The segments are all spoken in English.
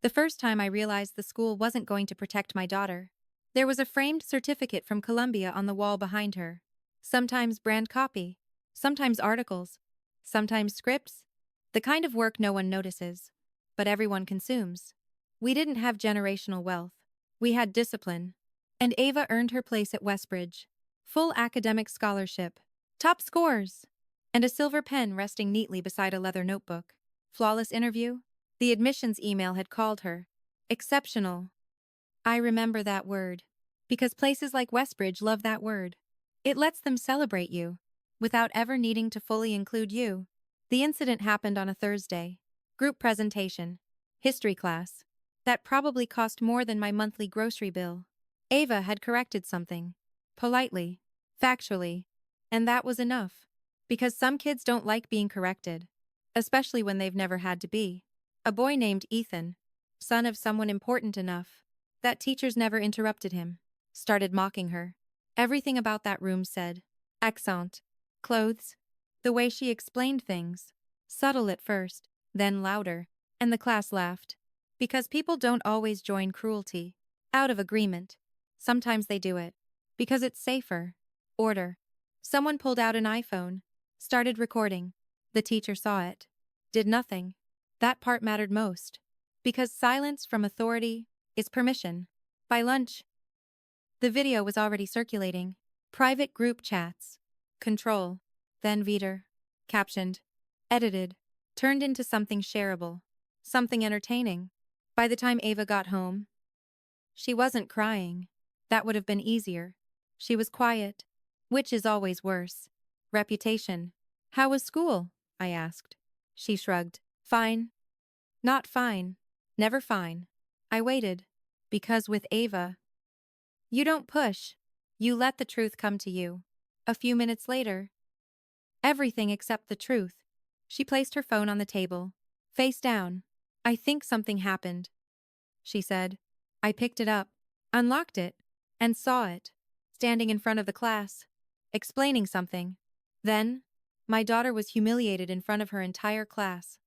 The first time I realized the school wasn't going to protect my daughter. There was a framed certificate from Columbia on the wall behind her. Sometimes brand copy, sometimes articles, sometimes scripts. The kind of work no one notices, but everyone consumes. We didn't have generational wealth. We had discipline. And Ava earned her place at Westbridge. Full academic scholarship, top scores, and a silver pen resting neatly beside a leather notebook. Flawless interview? The admissions email had called her exceptional. I remember that word. Because places like Westbridge love that word. It lets them celebrate you, without ever needing to fully include you. The incident happened on a Thursday. Group presentation. History class. That probably cost more than my monthly grocery bill. Ava had corrected something. Politely. Factually. And that was enough. Because some kids don't like being corrected. Especially when they've never had to be. A boy named Ethan, son of someone important enough that teachers never interrupted him, started mocking her. Everything about that room said, accent, clothes, the way she explained things, subtle at first, then louder, and the class laughed. Because people don't always join cruelty, out of agreement. Sometimes they do it, because it's safer. Order. Someone pulled out an iPhone, started recording. The teacher saw it. Did nothing. That part mattered most. Because silence from authority is permission. By lunch, the video was already circulating. Private group chats. Control. Then Veter. Captioned. Edited. Turned into something shareable. Something entertaining. By the time Ava got home, she wasn't crying. That would have been easier. She was quiet. Which is always worse. Reputation. How was school? I asked. She shrugged. Fine. Not fine. Never fine. I waited. Because with Ava, you don't push. You let the truth come to you. A few minutes later, everything except the truth. She placed her phone on the table, face down. I think something happened, she said. I picked it up, unlocked it, and saw it, standing in front of the class, explaining something. Then, my daughter was humiliated in front of her entire class.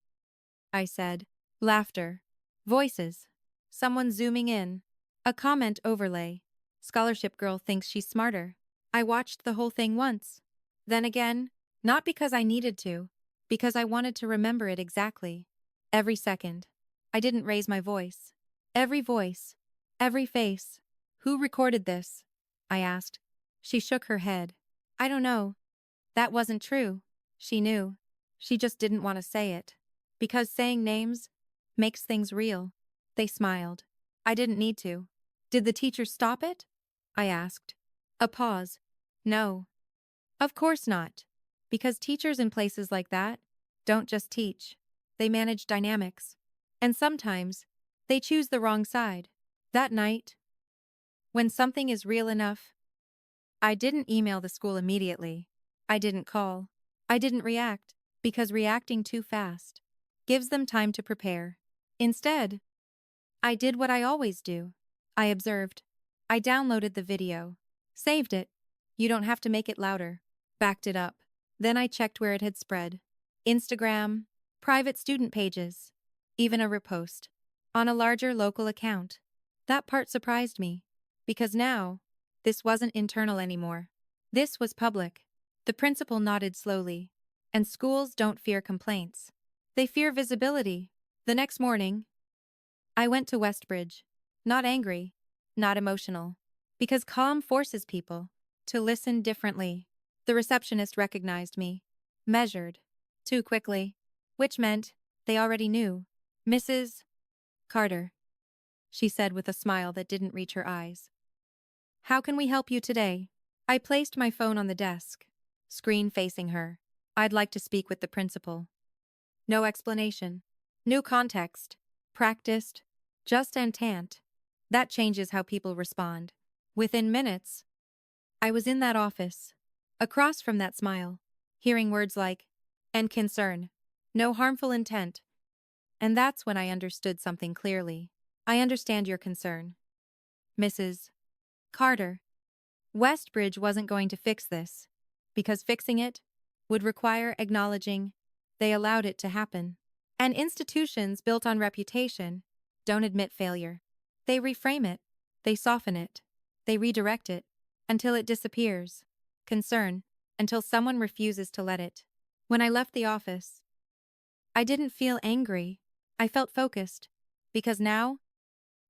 I said. Laughter. Voices. Someone zooming in. A comment overlay. Scholarship girl thinks she's smarter. I watched the whole thing once. Then again, not because I needed to, because I wanted to remember it exactly. Every second. I didn't raise my voice. Every voice. Every face. Who recorded this? I asked. She shook her head. I don't know. That wasn't true. She knew. She just didn't want to say it. Because saying names makes things real. They smiled. I didn't need to. Did the teacher stop it? I asked. A pause. No. Of course not. Because teachers in places like that don't just teach. They manage dynamics. And sometimes, they choose the wrong side. That night, when something is real enough, I didn't email the school immediately. I didn't call. I didn't react, because reacting too fast gives them time to prepare. Instead, I did what I always do. I observed. I downloaded the video. Saved it. You don't have to make it louder. Backed it up. Then I checked where it had spread. Instagram, private student pages, even a repost. On a larger local account. That part surprised me. Because now, this wasn't internal anymore. This was public. The principal nodded slowly. And schools don't fear complaints. They fear visibility. The next morning, I went to Westbridge. Not angry. Not emotional. Because calm forces people to listen differently. The receptionist recognized me. Measured. Too quickly. Which meant they already knew. Mrs. Carter, she said with a smile that didn't reach her eyes. How can we help you today? I placed my phone on the desk, screen facing her. I'd like to speak with the principal. No explanation. New context. Practiced. Just entente. That changes how people respond. Within minutes, I was in that office, across from that smile, hearing words like, and concern, no harmful intent. And that's when I understood something clearly. I understand your concern, Mrs. Carter. Westbridge wasn't going to fix this, because fixing it would require acknowledging they allowed it to happen. And institutions built on reputation don't admit failure. They reframe it. They soften it. They redirect it. Until it disappears. Concern. Until someone refuses to let it. When I left the office, I didn't feel angry. I felt focused. Because now,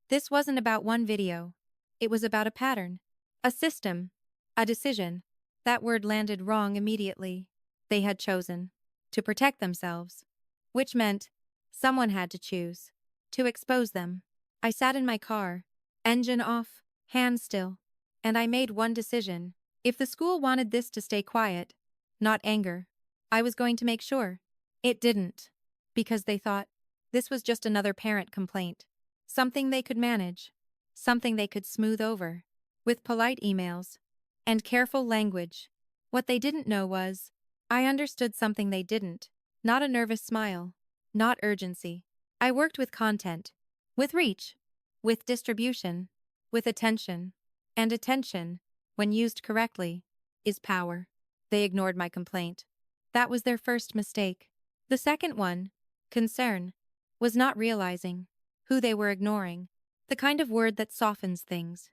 this wasn't about one video. It was about a pattern. A system. A decision. That word landed wrong immediately. They had chosen to protect themselves. Which meant someone had to choose to expose them. I sat in my car, engine off, hands still, and I made one decision. If the school wanted this to stay quiet, not anger, I was going to make sure it didn't. Because they thought this was just another parent complaint. Something they could manage. Something they could smooth over. With polite emails and careful language. What they didn't know was, I understood something they didn't. Not a nervous smile. Not urgency. I worked with content. With reach. With distribution. With attention. And attention, when used correctly, is power. They ignored my complaint. That was their first mistake. The second one, concern, was not realizing who they were ignoring. The kind of word that softens things.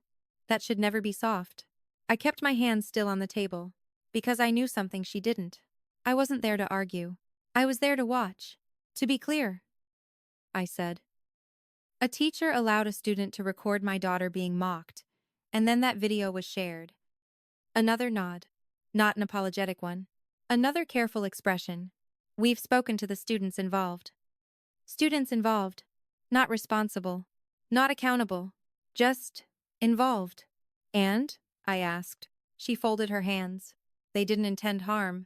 That should never be soft. I kept my hands still on the table. Because I knew something she didn't. I wasn't there to argue. I was there to watch. To be clear, I said. A teacher allowed a student to record my daughter being mocked, and then that video was shared. Another nod. Not an apologetic one. Another careful expression. We've spoken to the students involved. Students involved. Not responsible. Not accountable. Just involved. And? I asked. She folded her hands. They didn't intend harm.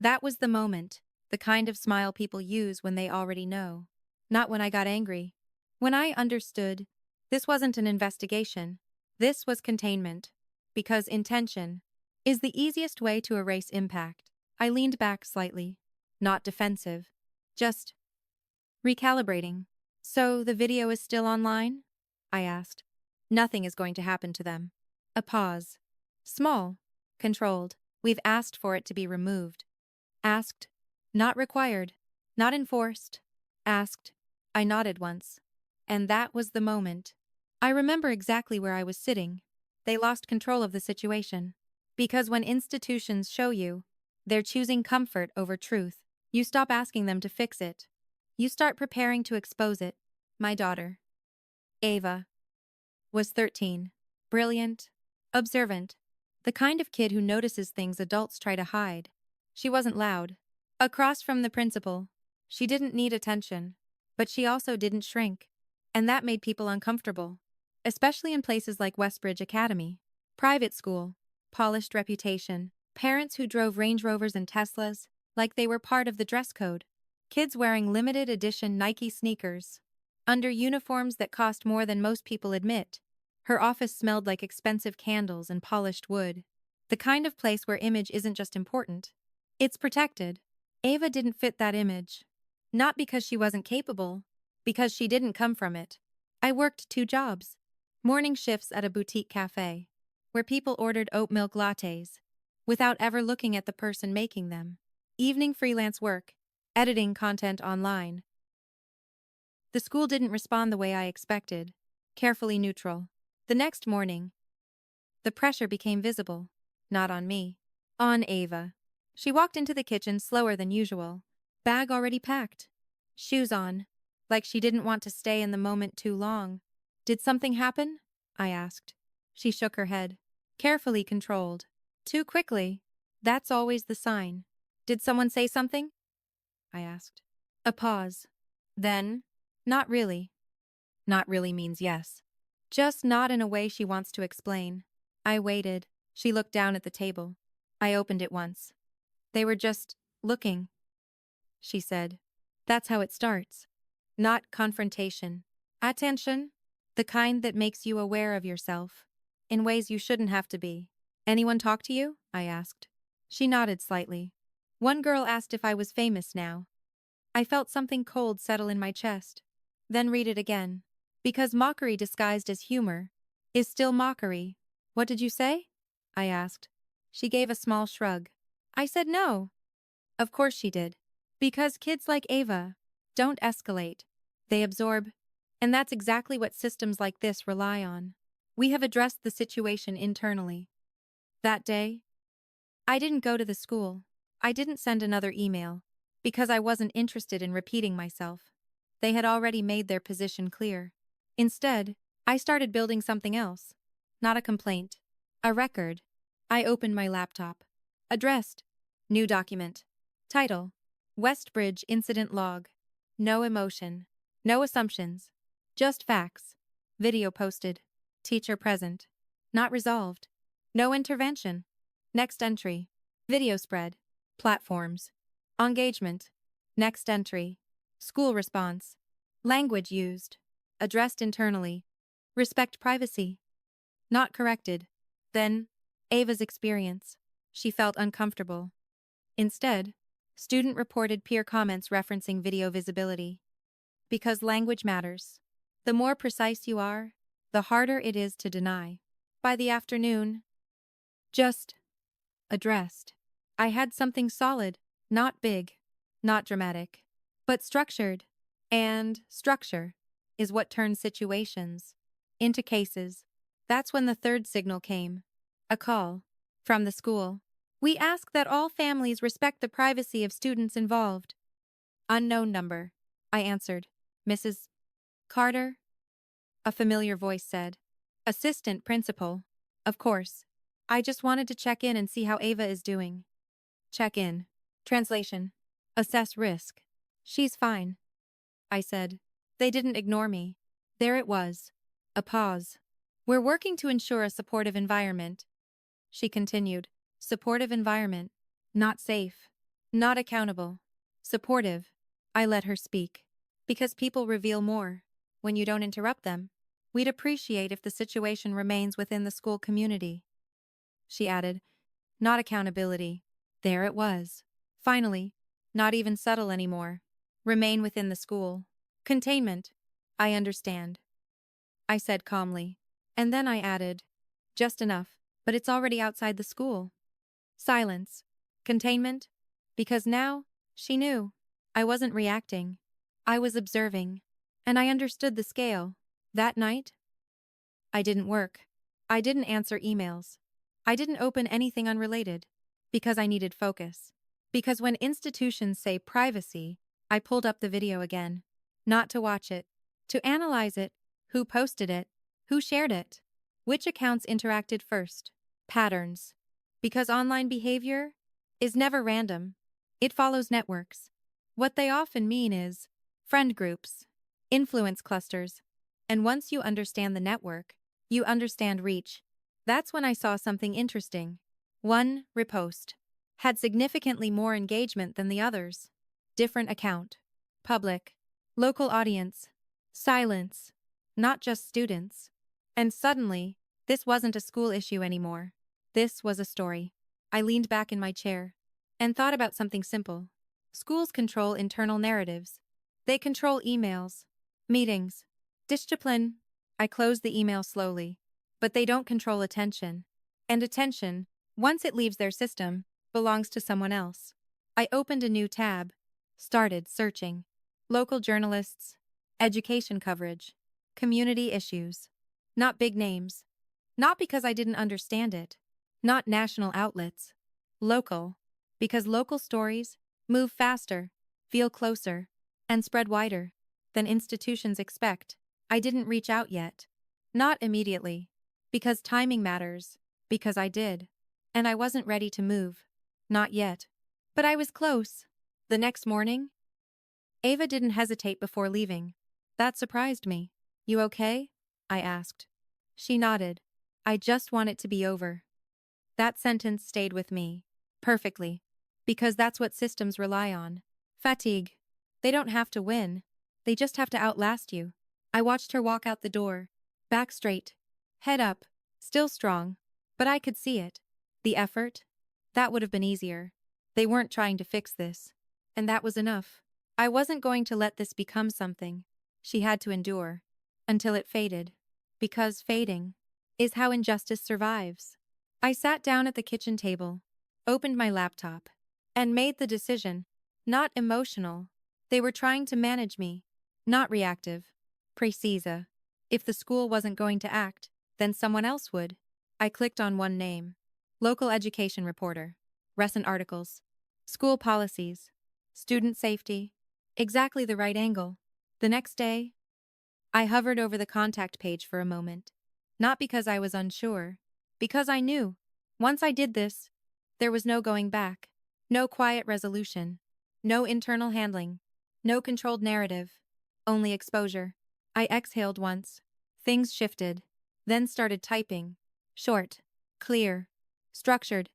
That was the moment. The kind of smile people use when they already know. Not when I got angry. When I understood, this wasn't an investigation. This was containment. Because intention is the easiest way to erase impact. I leaned back slightly. Not defensive. Just recalibrating. So the video is still online? I asked. Nothing is going to happen to them. A pause. Small. Controlled. We've asked for it to be removed. Asked. Not required. Not enforced. Asked. I nodded once. And that was the moment. I remember exactly where I was sitting. They lost control of the situation. Because when institutions show you, they're choosing comfort over truth, you stop asking them to fix it. You start preparing to expose it. My daughter, Ava, was 13. Brilliant. Observant. The kind of kid who notices things adults try to hide. She wasn't loud. Across from the principal, she didn't need attention. But she also didn't shrink. And that made people uncomfortable. Especially in places like Westbridge Academy. Private school. Polished reputation. Parents who drove Range Rovers and Teslas, like they were part of the dress code. Kids wearing limited edition Nike sneakers. Under uniforms that cost more than most people admit. Her office smelled like expensive candles and polished wood. The kind of place where image isn't just important. It's protected. Ava didn't fit that image. Not because she wasn't capable, because she didn't come from it. I worked 2 jobs. Morning shifts at a boutique cafe, where people ordered oat milk lattes, without ever looking at the person making them. Evening freelance work, editing content online. The school didn't respond the way I expected, carefully neutral. The next morning, the pressure became visible. Not on me. On Ava. She walked into the kitchen slower than usual. Bag already packed. Shoes on. Like she didn't want to stay in the moment too long. Did something happen? I asked. She shook her head. Carefully controlled. Too quickly. That's always the sign. Did someone say something? I asked. A pause. Then, not really. Not really means yes. Just not in a way she wants to explain. I waited. She looked down at the table. I opened it once. They were just looking, she said. That's how it starts. Not confrontation. Attention. The kind that makes you aware of yourself. In ways you shouldn't have to be. Anyone talk to you? I asked. She nodded slightly. One girl asked if I was famous now. I felt something cold settle in my chest. Then read it again. Because mockery disguised as humor is still mockery. What did you say? I asked. She gave a small shrug. I said no. Of course she did. Because kids like Ava don't escalate. They absorb. And that's exactly what systems like this rely on. We have addressed the situation internally. That day, I didn't go to the school. I didn't send another email, because I wasn't interested in repeating myself. They had already made their position clear. Instead, I started building something else. Not a complaint. A record. I opened my laptop. Addressed. New document. Title: Westbridge Incident Log. No emotion. No assumptions. Just facts. Video posted. Teacher present. Not resolved. No intervention. Next entry. Video spread. Platforms. Engagement. Next entry. School response. Language used. Addressed internally. Respect privacy. Not corrected. Then, Ava's experience. She felt uncomfortable. Instead, student reported peer comments referencing video visibility. Because language matters. The more precise you are, the harder it is to deny. By the afternoon, just addressed. I had something solid, not big, not dramatic, but structured. And structure is what turns situations into cases. That's when the third signal came. A call from the school. We ask that all families respect the privacy of students involved. Unknown number. I answered. Mrs. Carter? A familiar voice said. Assistant principal. Of course. I just wanted to check in and see how Ava is doing. Check in. Translation. Assess risk. She's fine, I said. They didn't ignore me. There it was. A pause. We're working to ensure a supportive environment. She continued. Supportive environment. Not safe. Not accountable. Supportive. I let her speak. Because people reveal more when you don't interrupt them. We'd appreciate if the situation remains within the school community. She added. Not accountability. There it was. Finally. Not even subtle anymore. Remain within the school. Containment. I understand, I said calmly. And then I added. Just enough, but it's already outside the school. Silence. Containment. Because now, she knew. I wasn't reacting. I was observing. And I understood the scale. That night, I didn't work. I didn't answer emails. I didn't open anything unrelated. Because I needed focus. Because when institutions say privacy, I pulled up the video again. Not to watch it. To analyze it. Who posted it? Who shared it? Which accounts interacted first? Patterns. Because online behavior is never random. It follows networks. What they often mean is friend groups, influence clusters, and once you understand the network, you understand reach. That's when I saw something interesting. One repost had significantly more engagement than the others. Different account. Public. Local audience. Silence. Not just students. And suddenly, this wasn't a school issue anymore. This was a story. I leaned back in my chair and thought about something simple. Schools control internal narratives. They control emails, meetings, discipline. I closed the email slowly. But they don't control attention. And attention, once it leaves their system, belongs to someone else. I opened a new tab. Started searching. Local journalists. Education coverage. Community issues. Not big names. Not because I didn't understand it. Not national outlets. Local. Because local stories move faster, feel closer, and spread wider than institutions expect. I didn't reach out yet. Not immediately. Because timing matters. Because I did. And I wasn't ready to move. Not yet. But I was close. The next morning, Ava didn't hesitate before leaving. That surprised me. You okay? I asked. She nodded. I just want it to be over. That sentence stayed with me. Perfectly. Because that's what systems rely on. Fatigue. They don't have to win. They just have to outlast you. I watched her walk out the door. Back straight. Head up. Still strong. But I could see it. The effort? That would have been easier. They weren't trying to fix this. And that was enough. I wasn't going to let this become something she had to endure. Until it faded. Because fading is how injustice survives. I sat down at the kitchen table, opened my laptop, and made the decision. Not emotional. They were trying to manage me. Not reactive. Precisa. If the school wasn't going to act, then someone else would. I clicked on one name. Local education reporter. Recent articles. School policies. Student safety. Exactly the right angle. The next day, I hovered over the contact page for a moment. Not because I was unsure. Because I knew. Once I did this, there was no going back. No quiet resolution. No internal handling. No controlled narrative. Only exposure. I exhaled once. Things shifted. Then started typing. Short. Clear. Structured.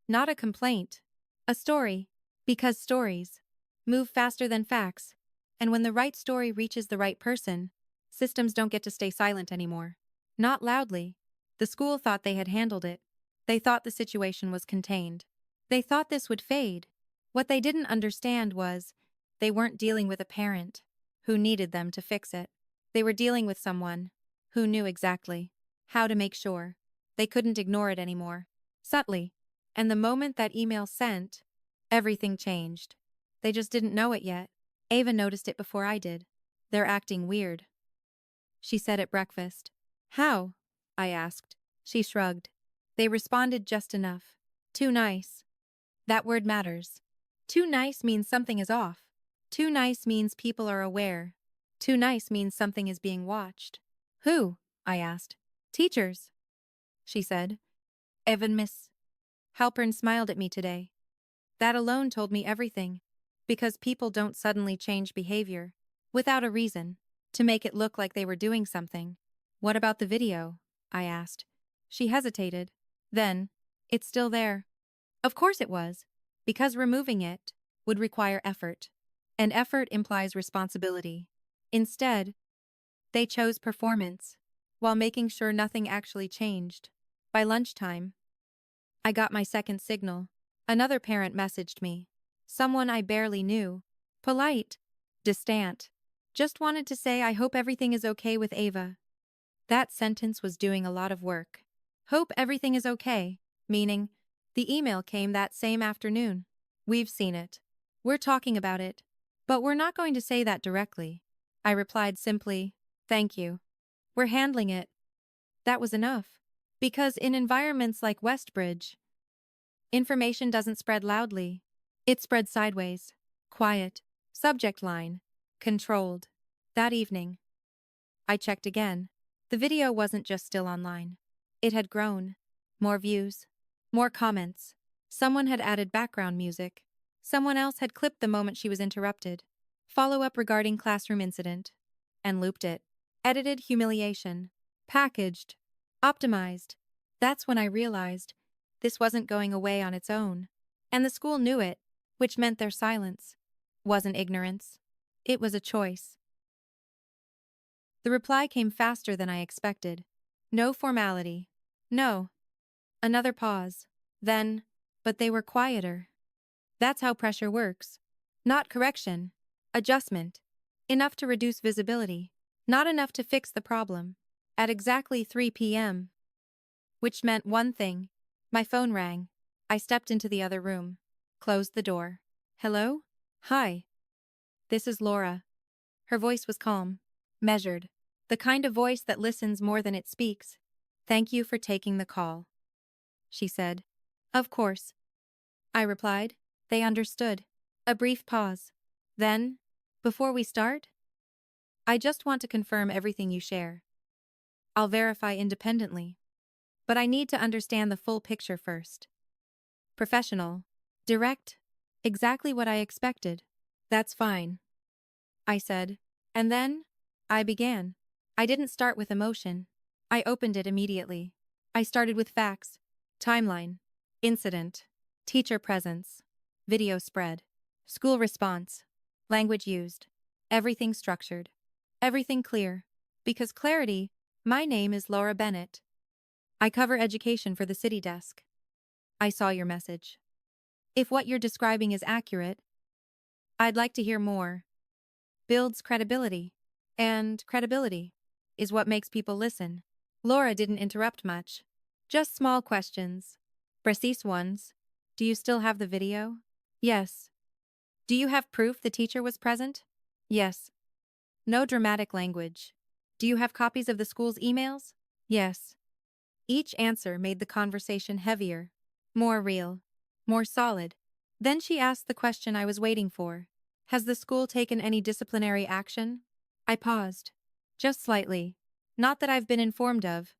Not a complaint. A story. Because stories move faster than facts. And when the right story reaches the right person, systems don't get to stay silent anymore. Not loudly. The school thought they had handled it. They thought the situation was contained. They thought this would fade. What they didn't understand was they weren't dealing with a parent who needed them to fix it. They were dealing with someone who knew exactly how to make sure they couldn't ignore it anymore. Subtly. And the moment that email sent, everything changed. They just didn't know it yet. Ava noticed it before I did. They're acting weird, she said at breakfast. How? I asked. She shrugged. They responded just enough. Too nice. That word matters. Too nice means something is off. Too nice means people are aware. Too nice means something is being watched. Who? I asked. Teachers, she said. Evan Miss Halpern smiled at me today. That alone told me everything. Because people don't suddenly change behavior without a reason to make it look like they were doing something. What about the video? I asked. She hesitated. Then, it's still there. Of course it was. Because removing it would require effort. And effort implies responsibility. Instead, they chose performance, while making sure nothing actually changed. By lunchtime, I got my second signal. Another parent messaged me. Someone I barely knew. Polite. Distant. Just wanted to say I hope everything is okay with Ava. That sentence was doing a lot of work. Hope everything is okay, meaning, the email came that same afternoon. We've seen it. We're talking about it. But we're not going to say that directly. I replied simply, thank you. We're handling it. That was enough. Because in environments like Westbridge, information doesn't spread loudly. It spreads sideways. Quiet. Subject line. Controlled. That evening, I checked again. The video wasn't just still online. It had grown. More views. More comments. Someone had added background music. Someone else had clipped the moment she was interrupted. Follow-up regarding classroom incident. And looped it. Edited humiliation. Packaged. Optimized. That's when I realized this wasn't going away on its own. And the school knew it, which meant their silence wasn't ignorance. It was a choice. The reply came faster than I expected. No formality. No. Another pause. Then, but they were quieter. That's how pressure works. Not correction. Adjustment. Enough to reduce visibility. Not enough to fix the problem. At exactly 3 p.m. Which meant one thing. My phone rang. I stepped into the other room. Closed the door. Hello? Hi. This is Laura. Her voice was calm. Measured. The kind of voice that listens more than it speaks. Thank you for taking the call, she said. Of course, I replied. They understood. A brief pause. Then, before we start, I just want to confirm everything you share. I'll verify independently. But I need to understand the full picture first. Professional. Direct. Exactly what I expected. That's fine, I said. And then, I began. I didn't start with emotion. I opened it immediately. I started with facts. Timeline. Incident. Teacher presence. Video spread. School response. Language used. Everything structured. Everything clear. Because clarity, my name is Laura Bennett. I cover education for the city desk. I saw your message. If what you're describing is accurate, I'd like to hear more. Builds credibility. And credibility is what makes people listen. Laura didn't interrupt much. Just small questions. Precise ones. Do you still have the video? Yes. Do you have proof the teacher was present? Yes. No dramatic language. Do you have copies of the school's emails? Yes. Each answer made the conversation heavier, more real, more solid. Then she asked the question I was waiting for. Has the school taken any disciplinary action? I paused. Just slightly. Not that I've been informed of.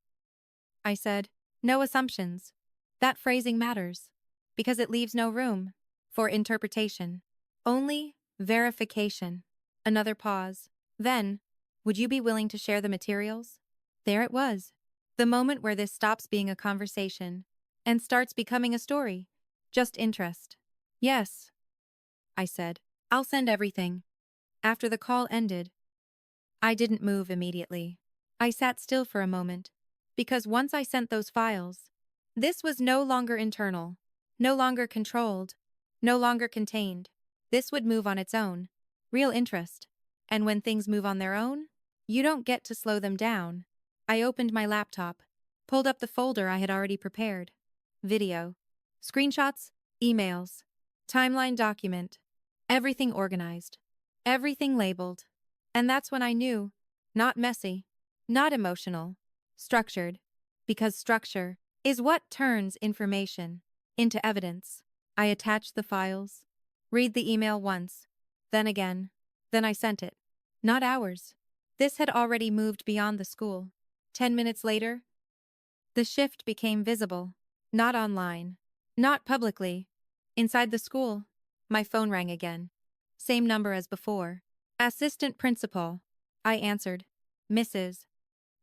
I said, no assumptions. That phrasing matters. Because it leaves no room for interpretation. Only verification. Another pause. Then, would you be willing to share the materials? There it was. The moment where this stops being a conversation and starts becoming a story. Just interest. Yes, I said. I'll send everything. After the call ended, I didn't move immediately. I sat still for a moment. Because once I sent those files, this was no longer internal, no longer controlled, no longer contained. This would move on its own. Real interest. And when things move on their own, you don't get to slow them down. I opened my laptop, pulled up the folder I had already prepared. Video. Screenshots, emails, timeline document. Everything organized. Everything labeled. And that's when I knew. Not messy. Not emotional. Structured. Because structure is what turns information into evidence. I attached the files. Read the email once. Then again. Then I sent it. Not hours. This had already moved beyond the school. 10 minutes later, the shift became visible. Not online. Not publicly. Inside the school, my phone rang again. Same number as before. Assistant principal. I answered. Mrs.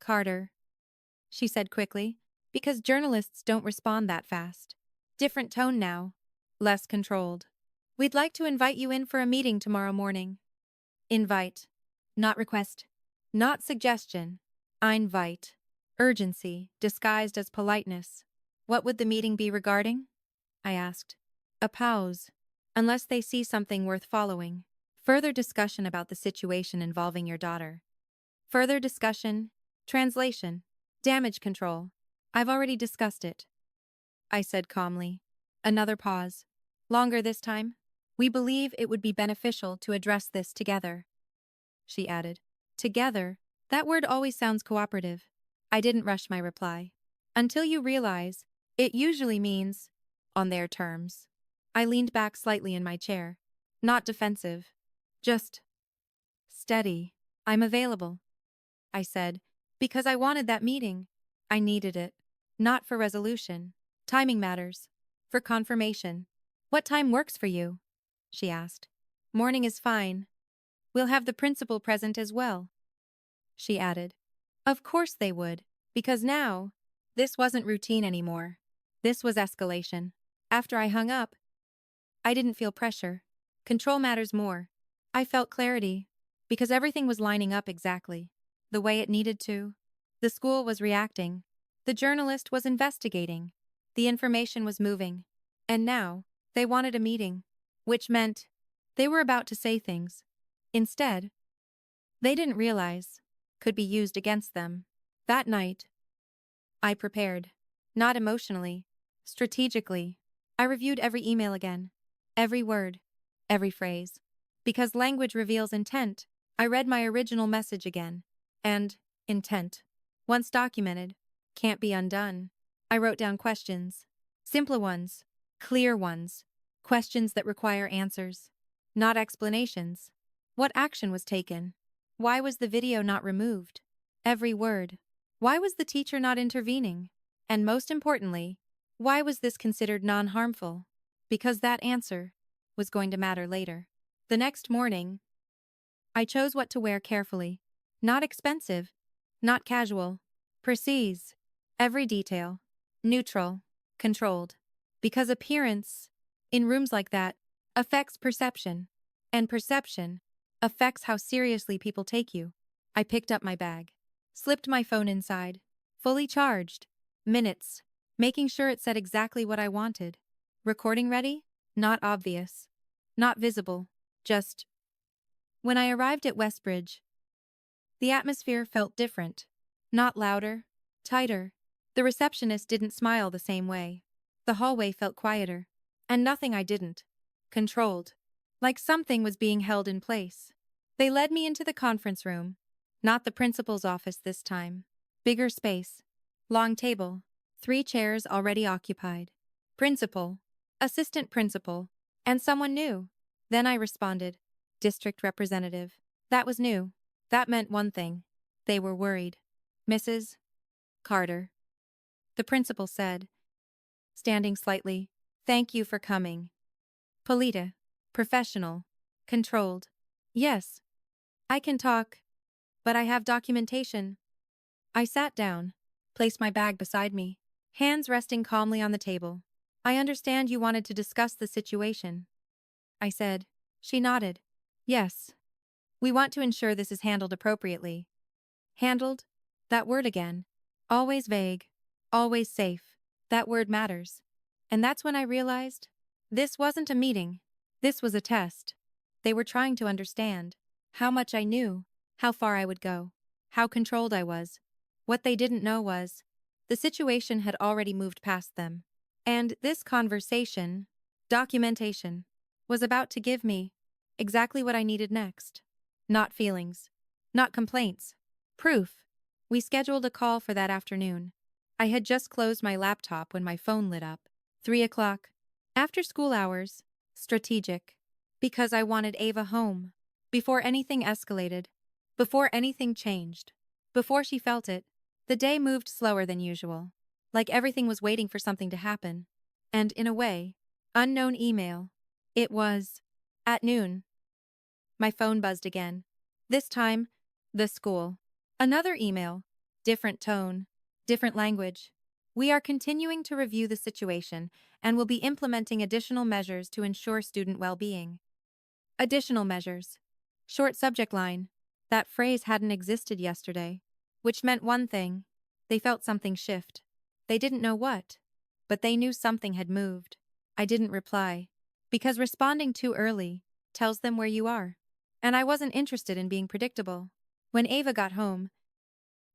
Carter. She said quickly, because journalists don't respond that fast. Different tone now. Less controlled. We'd like to invite you in for a meeting tomorrow morning. Invite. Not request. Not suggestion. Invite. Urgency, disguised as politeness. What would the meeting be regarding? I asked. A pause. Unless they see something worth following. Further discussion about the situation involving your daughter. Further discussion. Translation. Damage control. I've already discussed it. I said calmly. Another pause. Longer this time. We believe it would be beneficial to address this together. She added. Together. That word always sounds cooperative. I didn't rush my reply. Until you realize, it usually means, on their terms. I leaned back slightly in my chair. Not defensive. Just steady. I'm available. I said, because I wanted that meeting. I needed it. Not for resolution. Timing matters. For confirmation. What time works for you? She asked. Morning is fine. We'll have the principal present as well. She added. Of course they would, because now, this wasn't routine anymore. This was escalation. After I hung up, I didn't feel pressure. Control matters more. I felt clarity, because everything was lining up exactly the way it needed to. The school was reacting. The journalist was investigating. The information was moving. And now, they wanted a meeting, which meant they were about to say things. Instead, they didn't realize could be used against them. That night, I prepared. Not emotionally, strategically. I reviewed every email again. Every word. Every phrase. Because language reveals intent, I read my original message again. And intent, once documented, can't be undone. I wrote down questions. Simple ones. Clear ones. Questions that require answers. Not explanations. What action was taken? Why was the video not removed? Every word. Why was the teacher not intervening? And most importantly, why was this considered non-harmful? Because that answer was going to matter later. The next morning, I chose what to wear carefully. Not expensive. Not casual. Precise. Every detail. Neutral. Controlled. Because appearance, in rooms like that, affects perception. And perception affects how seriously people take you. I picked up my bag. Slipped my phone inside. Fully charged. Minutes. Making sure it said exactly what I wanted. Recording ready? Not obvious. Not visible. Just. When I arrived at Westbridge, the atmosphere felt different. Not louder. Tighter. The receptionist didn't smile the same way. The hallway felt quieter. And nothing I didn't. Controlled. Like something was being held in place. They led me into the conference room. Not the principal's office this time. Bigger space. Long table. 3 chairs already occupied. Principal. Assistant principal. And someone new. Then I responded. District representative. That was new. That meant one thing. They were worried. Mrs. Carter. The principal said, standing slightly, "Thank you for coming." Polita. Professional. Controlled. Yes. I can talk. But I have documentation. I sat down, placed my bag beside me, hands resting calmly on the table. I understand you wanted to discuss the situation, I said. She nodded. Yes. We want to ensure this is handled appropriately. Handled? That word again. Always vague. Always safe. That word matters. And that's when I realized this wasn't a meeting. This was a test. They were trying to understand how much I knew, how far I would go, how controlled I was. What they didn't know was the situation had already moved past them. And this conversation, documentation, was about to give me exactly what I needed next. Not feelings. Not complaints. Proof. We scheduled a call for that afternoon. I had just closed my laptop when my phone lit up. 3 o'clock. After school hours. Strategic. Because I wanted Ava home. Before anything escalated. Before anything changed. Before she felt it. The day moved slower than usual. Like everything was waiting for something to happen. And in a way, unknown email. It was at noon. My phone buzzed again. This time, the school. Another email. Different tone. Different language. We are continuing to review the situation and will be implementing additional measures to ensure student well-being. Additional measures. Short subject line. That phrase hadn't existed yesterday. Which meant one thing. They felt something shift. They didn't know what. But they knew something had moved. I didn't reply. Because responding too early tells them where you are. And I wasn't interested in being predictable. When Ava got home,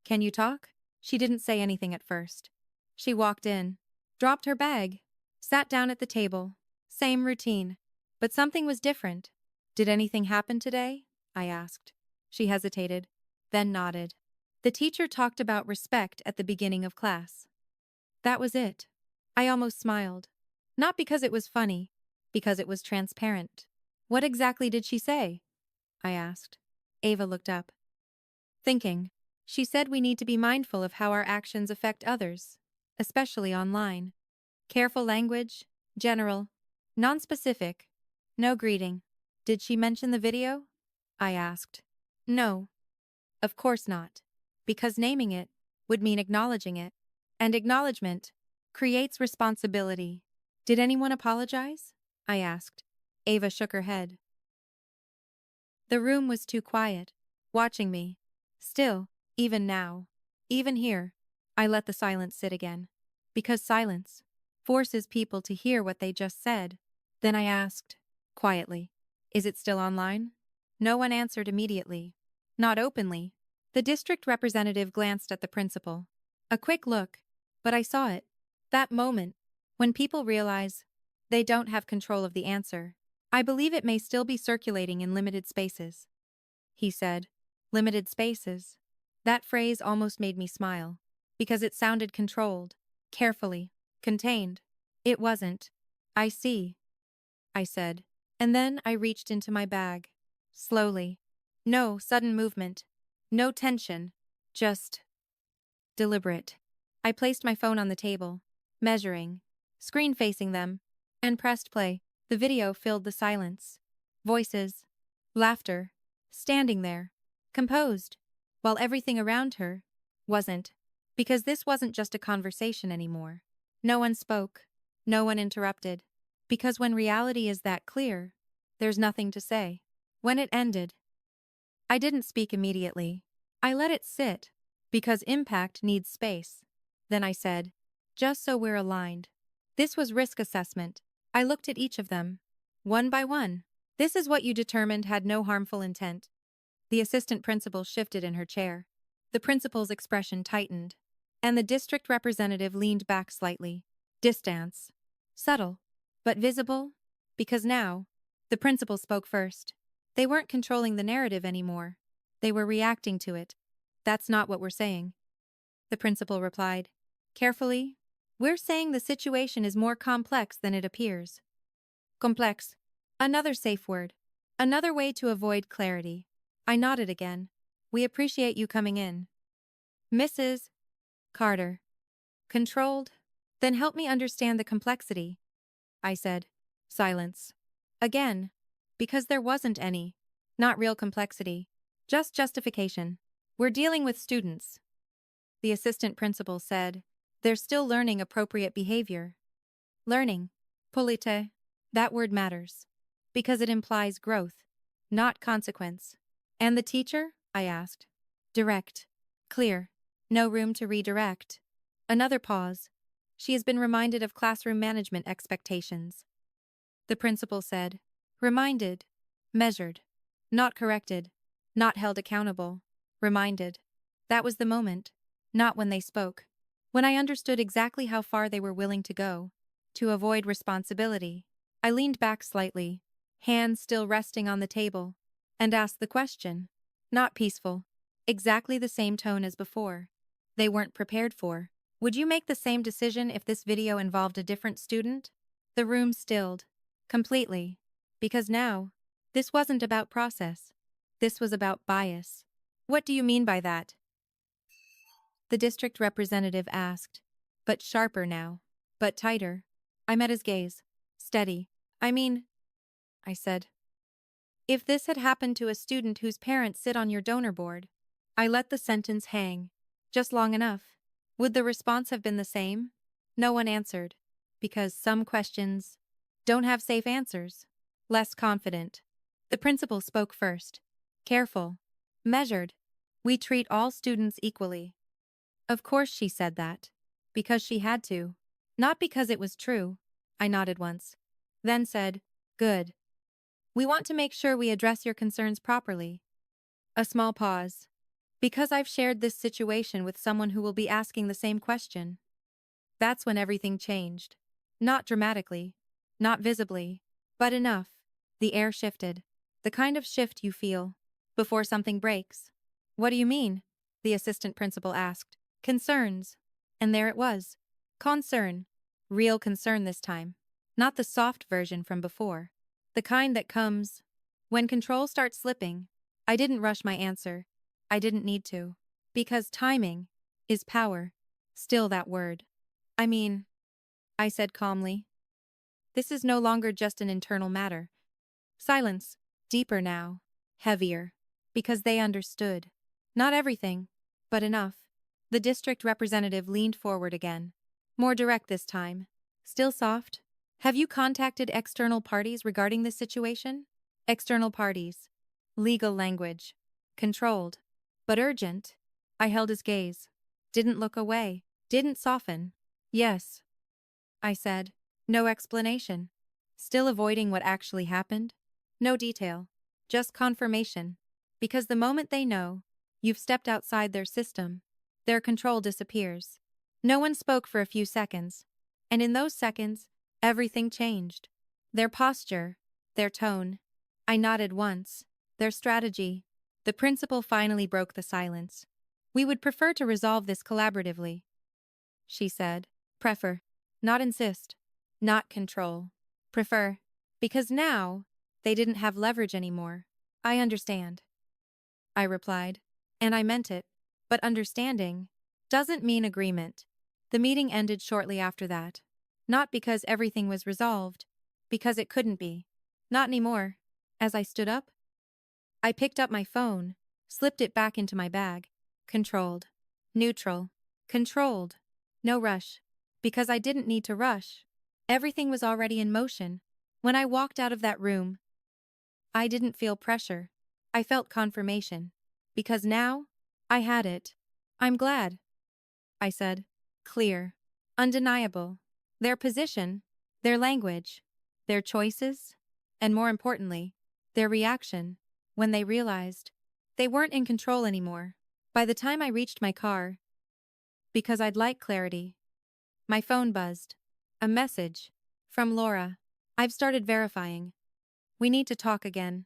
"Can you talk?" She didn't say anything at first. She walked in, dropped her bag, sat down at the table. Same routine. But something was different. "Did anything happen today?" I asked. She hesitated, then nodded. The teacher talked about respect at the beginning of class. That was it. I almost smiled. Not because it was funny, because it was transparent. What exactly did she say? I asked. Ava looked up. Thinking. She said we need to be mindful of how our actions affect others, especially online. Careful language, general, non-specific, no greeting. Did she mention the video? I asked. No. Of course not. Because naming it would mean acknowledging it. And acknowledgement creates responsibility. Did anyone apologize? I asked. Ava shook her head. The room was too quiet, watching me. Still, even now, even here, I let the silence sit again. Because silence forces people to hear what they just said. Then I asked, quietly, "Is it still online?" No one answered immediately. Not openly. The district representative glanced at the principal. A quick look, but I saw it. That moment, when people realize they don't have control of the answer. I believe it may still be circulating in limited spaces. He said, limited spaces. That phrase almost made me smile, because it sounded controlled, carefully, contained. It wasn't. I see, I said, and then I reached into my bag. Slowly. No sudden movement. No tension. Just deliberate. I placed my phone on the table, measuring, screen facing them, and pressed play. The video filled the silence. Voices. Laughter. Standing there. Composed. While everything around her wasn't. Because this wasn't just a conversation anymore. No one spoke. No one interrupted. Because when reality is that clear, there's nothing to say. When it ended, I didn't speak immediately. I let it sit. Because impact needs space. Then I said, just so we're aligned. This was risk assessment. I looked at each of them. One by one. This is what you determined had no harmful intent. The assistant principal shifted in her chair. The principal's expression tightened. And the district representative leaned back slightly. Distance. Subtle. But visible. Because now, the principal spoke first. They weren't controlling the narrative anymore. They were reacting to it. That's not what we're saying, the principal replied. Carefully, we're saying the situation is more complex than it appears. Complex. Another safe word. Another way to avoid clarity. I nodded again. We appreciate you coming in. Mrs. Carter. Controlled? Then help me understand the complexity, I said. Silence. Again. Because there wasn't any. Not real complexity. Just justification. We're dealing with students. The assistant principal said. They're still learning appropriate behavior. Learning. Polite. That word matters. Because it implies growth, not consequence. And the teacher? I asked. Direct. Clear. No room to redirect. Another pause. She has been reminded of classroom management expectations. The principal said. Reminded. Measured. Not corrected. Not held accountable. Reminded. That was the moment. Not when they spoke. When I understood exactly how far they were willing to go. To avoid responsibility. I leaned back slightly, hands still resting on the table, and asked the question. Not peaceful. Exactly the same tone as before. They weren't prepared for. Would you make the same decision if this video involved a different student? The room stilled. Completely. Because now, this wasn't about process. This was about bias. What do you mean by that? The district representative asked. But sharper now. But tighter. I met his gaze. Steady. I said. If this had happened to a student whose parents sit on your donor board, I let the sentence hang. Just long enough. Would the response have been the same? No one answered. Because some questions don't have safe answers. Less confident. The principal spoke first. Careful. Measured. We treat all students equally. Of course she said that. Because she had to. Not because it was true. I nodded once. Then said, Good. We want to make sure we address your concerns properly. A small pause. Because I've shared this situation with someone who will be asking the same question. That's when everything changed. Not dramatically. Not visibly. But enough. The air shifted. The kind of shift you feel before something breaks. What do you mean? The assistant principal asked. Concerns. And there it was. Concern. Real concern this time. Not the soft version from before. The kind that comes when control starts slipping. I didn't rush my answer. I didn't need to. Because timing is power. Still that word. I said calmly. This is no longer just an internal matter. Silence. Deeper now. Heavier. Because they understood. Not everything, but enough. The district representative leaned forward again. More direct this time. Still soft. Have you contacted external parties regarding this situation? External parties. Legal language. Controlled. But urgent. I held his gaze. Didn't look away. Didn't soften. Yes. I said. No explanation. Still avoiding what actually happened? No detail. Just confirmation. Because the moment they know, you've stepped outside their system, their control disappears. No one spoke for a few seconds. And in those seconds, everything changed. Their posture, their tone. I nodded once. Their strategy. The principal finally broke the silence. We would prefer to resolve this collaboratively, she said. Prefer. Not insist. Not control. Prefer. Because now, they didn't have leverage anymore. I understand. I replied. And I meant it. But understanding doesn't mean agreement. The meeting ended shortly after that. Not because everything was resolved. Because it couldn't be. Not anymore. As I stood up, I picked up my phone, slipped it back into my bag. Controlled. Neutral. Controlled. No rush. Because I didn't need to rush. Everything was already in motion. When I walked out of that room, I didn't feel pressure. I felt confirmation. Because now, I had it. I'm glad. I said. Clear. Undeniable. Their position, their language, their choices, and more importantly, their reaction, when they realized they weren't in control anymore. By the time I reached my car, because I'd like clarity, my phone buzzed. A message. From Laura. I've started verifying. We need to talk again.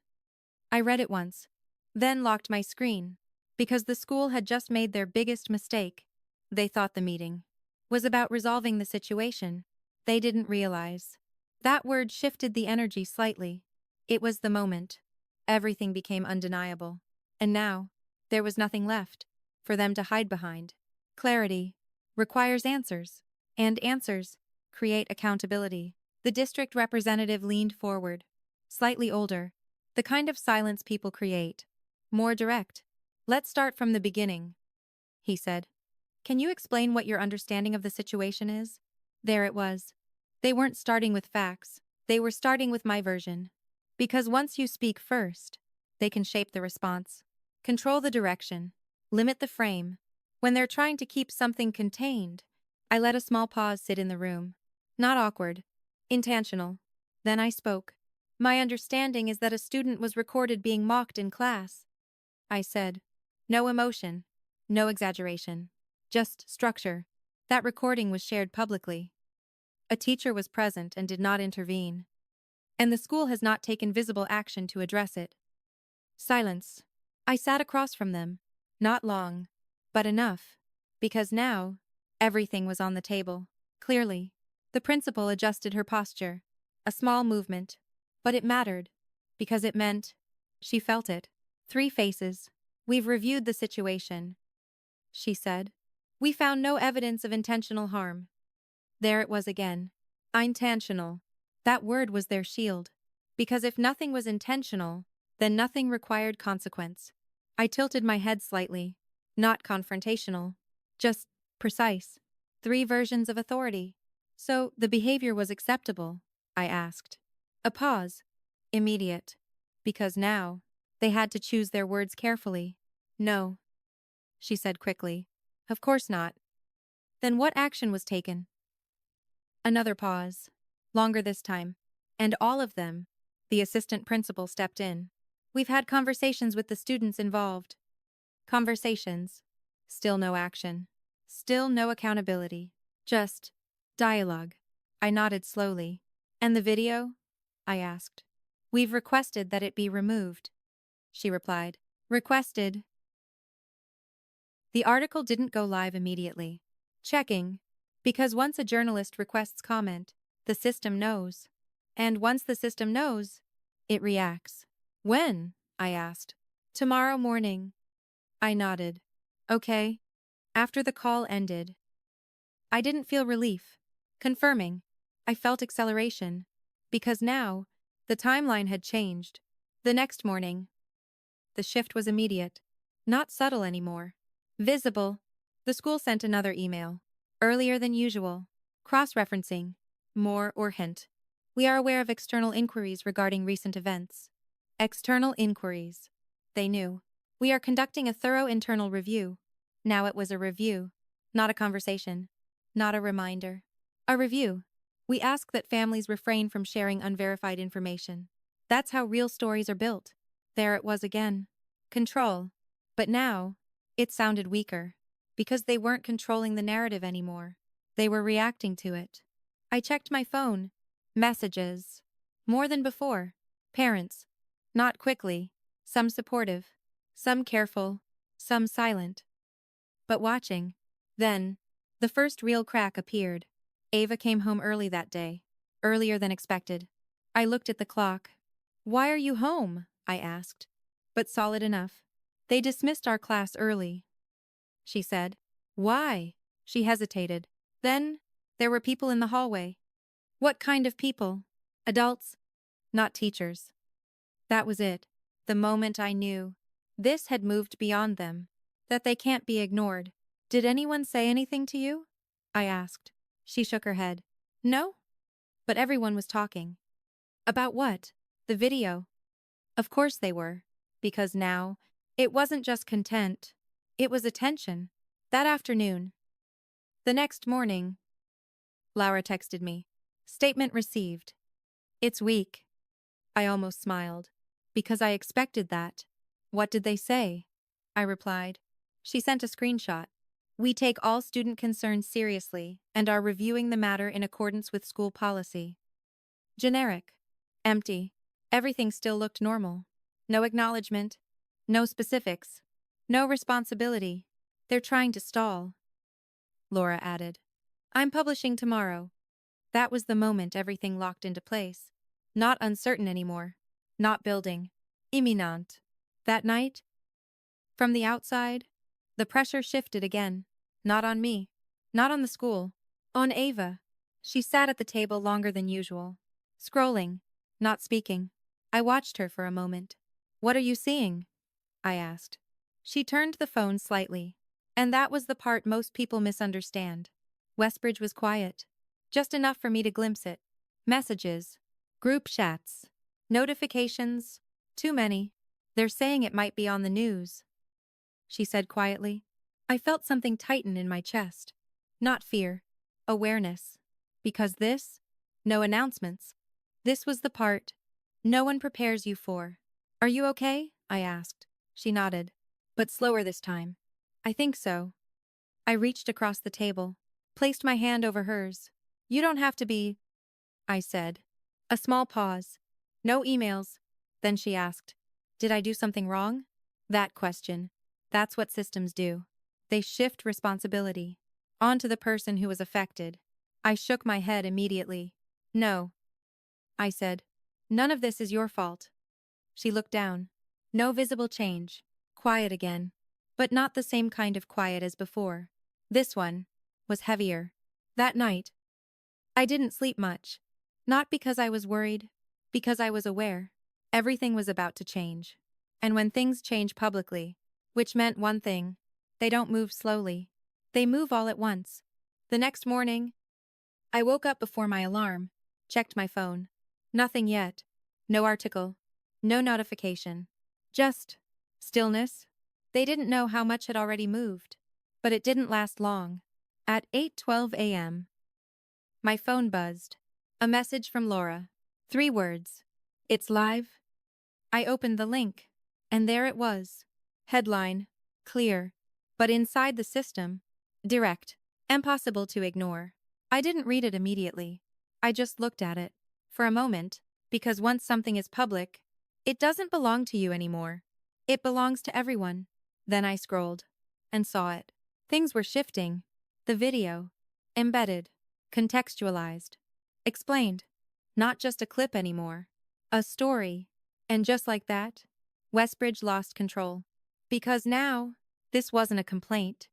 I read it once. Then locked my screen. because the school had just made their biggest mistake. They thought the meeting was about resolving the situation. They didn't realize. That word shifted the energy slightly. It was the moment. Everything became undeniable. And now, there was nothing left for them to hide behind. Clarity requires answers, and answers create accountability. The district representative leaned forward, slightly older, the kind of silence people create, more direct. Let's start from the beginning, he said. Can you explain what your understanding of the situation is? There it was. They weren't starting with facts, they were starting with my version. Because once you speak first, they can shape the response, control the direction, limit the frame. When they're trying to keep something contained, I let a small pause sit in the room. Not awkward, intentional. Then I spoke. My understanding is that a student was recorded being mocked in class. I said. No emotion, no exaggeration, just structure. That recording was shared publicly. A teacher was present and did not intervene. And the school has not taken visible action to address it. Silence. I sat across from them. Not long, but enough. Because now, everything was on the table. Clearly. The principal adjusted her posture. A small movement. But it mattered. Because it meant she felt it. 3 faces. We've reviewed the situation, she said. We found no evidence of intentional harm. There it was again. Intentional. That word was their shield. Because if nothing was intentional, then nothing required consequence. I tilted my head slightly. Not confrontational. Just precise. 3 versions of authority. So the behavior was acceptable, I asked. A pause. Immediate. Because now, they had to choose their words carefully. No, she said quickly. Of course not. Then what action was taken? Another pause. Longer this time. And all of them. The assistant principal stepped in. We've had conversations with the students involved. Conversations. Still no action. Still no accountability. Just dialogue. I nodded slowly. And the video? I asked. We've requested that it be removed, she replied. Requested. The article didn't go live immediately. Checking. Because once a journalist requests comment, the system knows. And once the system knows, it reacts. When? I asked. Tomorrow morning. I nodded. Okay. After the call ended. I didn't feel relief. Confirming. I felt acceleration. Because now, the timeline had changed. The next morning. The shift was immediate. Not subtle anymore. Visible. The school sent another email. Earlier than usual. Cross-referencing. More or hint. We are aware of external inquiries regarding recent events. External inquiries. They knew. We are conducting a thorough internal review. Now it was a review. Not a conversation. Not a reminder. A review. We ask that families refrain from sharing unverified information. That's how real stories are built. There it was again. Control. But now, it sounded weaker. Because they weren't controlling the narrative anymore. They were reacting to it. I checked my phone. Messages. More than before. Parents. Not quickly. Some supportive. Some careful. Some silent. But watching. Then, the first real crack appeared. Ava came home early that day. Earlier than expected. I looked at the clock. Why are you home? I asked. But solid enough. They dismissed our class early, she said. Why? She hesitated. Then, there were people in the hallway. What kind of people? Adults? Not teachers. That was it. The moment I knew. This had moved beyond them. That they can't be ignored. Did anyone say anything to you? I asked. She shook her head. No? But everyone was talking. About what? The video. Of course they were. Because now, it wasn't just content. It was attention. That afternoon. The next morning. Laura texted me. Statement received. It's weak. I almost smiled. Because I expected that. What did they say? I replied. She sent a screenshot. We take all student concerns seriously and are reviewing the matter in accordance with school policy. Generic. Empty. Everything still looked normal. No acknowledgement. No specifics. No responsibility. They're trying to stall, Laura added. I'm publishing tomorrow. That was the moment everything locked into place. Not uncertain anymore. Not building. Imminent. That night, from the outside, the pressure shifted again. Not on me. Not on the school. On Ava. She sat at the table longer than usual. Scrolling. Not speaking. I watched her for a moment. What are you seeing? I asked. She turned the phone slightly. And that was the part most people misunderstand. Westbridge was quiet. Just enough for me to glimpse it. Messages. Group chats. Notifications. Too many. They're saying it might be on the news, she said quietly. I felt something tighten in my chest. Not fear. Awareness. Because no announcements. This was the part no one prepares you for. Are you okay? I asked. She nodded. But slower this time. I think so. I reached across the table, placed my hand over hers. You don't have to be, I said. A small pause. No emails. Then she asked, did I do something wrong? That question. That's what systems do. They shift responsibility onto the person who was affected. I shook my head immediately. No, I said. None of this is your fault. She looked down. No visible change. Quiet again. But not the same kind of quiet as before. This one was heavier. That night, I didn't sleep much. Not because I was worried, because I was aware. Everything was about to change. And when things change publicly, which meant one thing, they don't move slowly. They move all at once. The next morning, I woke up before my alarm, checked my phone. Nothing yet. No article. No notification. Just stillness. They didn't know how much had already moved. But it didn't last long. At 8:12 a.m., my phone buzzed. A message from Laura. 3 words. It's live. I opened the link. And there it was. Headline. Clear. But inside the system. Direct. Impossible to ignore. I didn't read it immediately. I just looked at it. For a moment. Because once something is public, it doesn't belong to you anymore. It belongs to everyone. Then I scrolled. And saw it. Things were shifting. The video. Embedded. Contextualized. Explained. Not just a clip anymore. A story. And just like that, Westbridge lost control. Because now, this wasn't a complaint.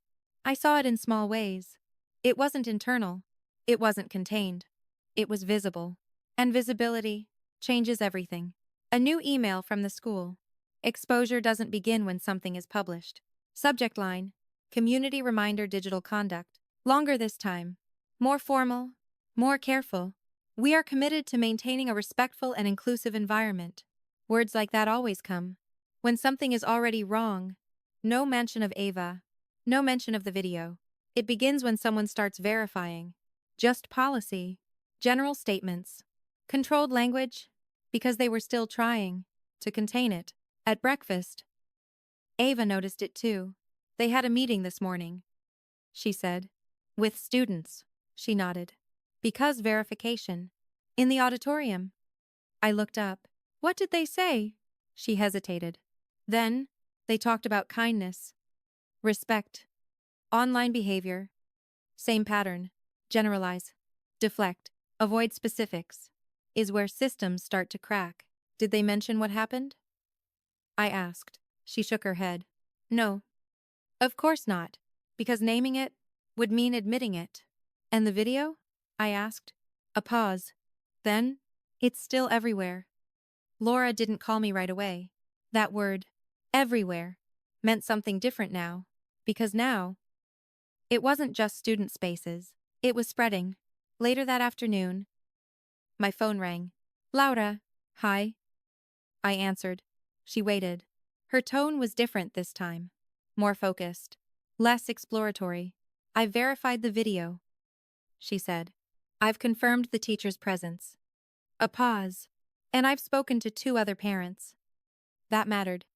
I saw it in small ways. It wasn't internal. It wasn't contained. It was visible. And visibility changes everything. A new email from the school. Exposure doesn't begin when something is published. Subject line. Community reminder digital conduct. Longer this time. More formal. More careful. We are committed to maintaining a respectful and inclusive environment. Words like that always come. When something is already wrong. No mention of Ava. No mention of the video. It begins when someone starts verifying. Just policy. General statements. Controlled language. Because they were still trying to contain it. At breakfast, Ava noticed it too. They had a meeting this morning, she said. With students, she nodded. Because verification. In the auditorium. I looked up. What did they say? She hesitated. Then, they talked about kindness. Respect. Online behavior. Same pattern. Generalize. Deflect. Avoid specifics. Is where systems start to crack. Did they mention what happened? I asked. She shook her head. No. Of course not. Because naming it would mean admitting it. And the video? I asked. A pause. Then, it's still everywhere. Laura didn't call me right away. That word, everywhere, meant something different now. Because now, it wasn't just student spaces. It was spreading. Later that afternoon, my phone rang. Laura. Hi. I answered. She waited. Her tone was different this time. More focused. Less exploratory. I verified the video, she said. I've confirmed the teacher's presence. A pause. And I've spoken to 2 other parents. That mattered.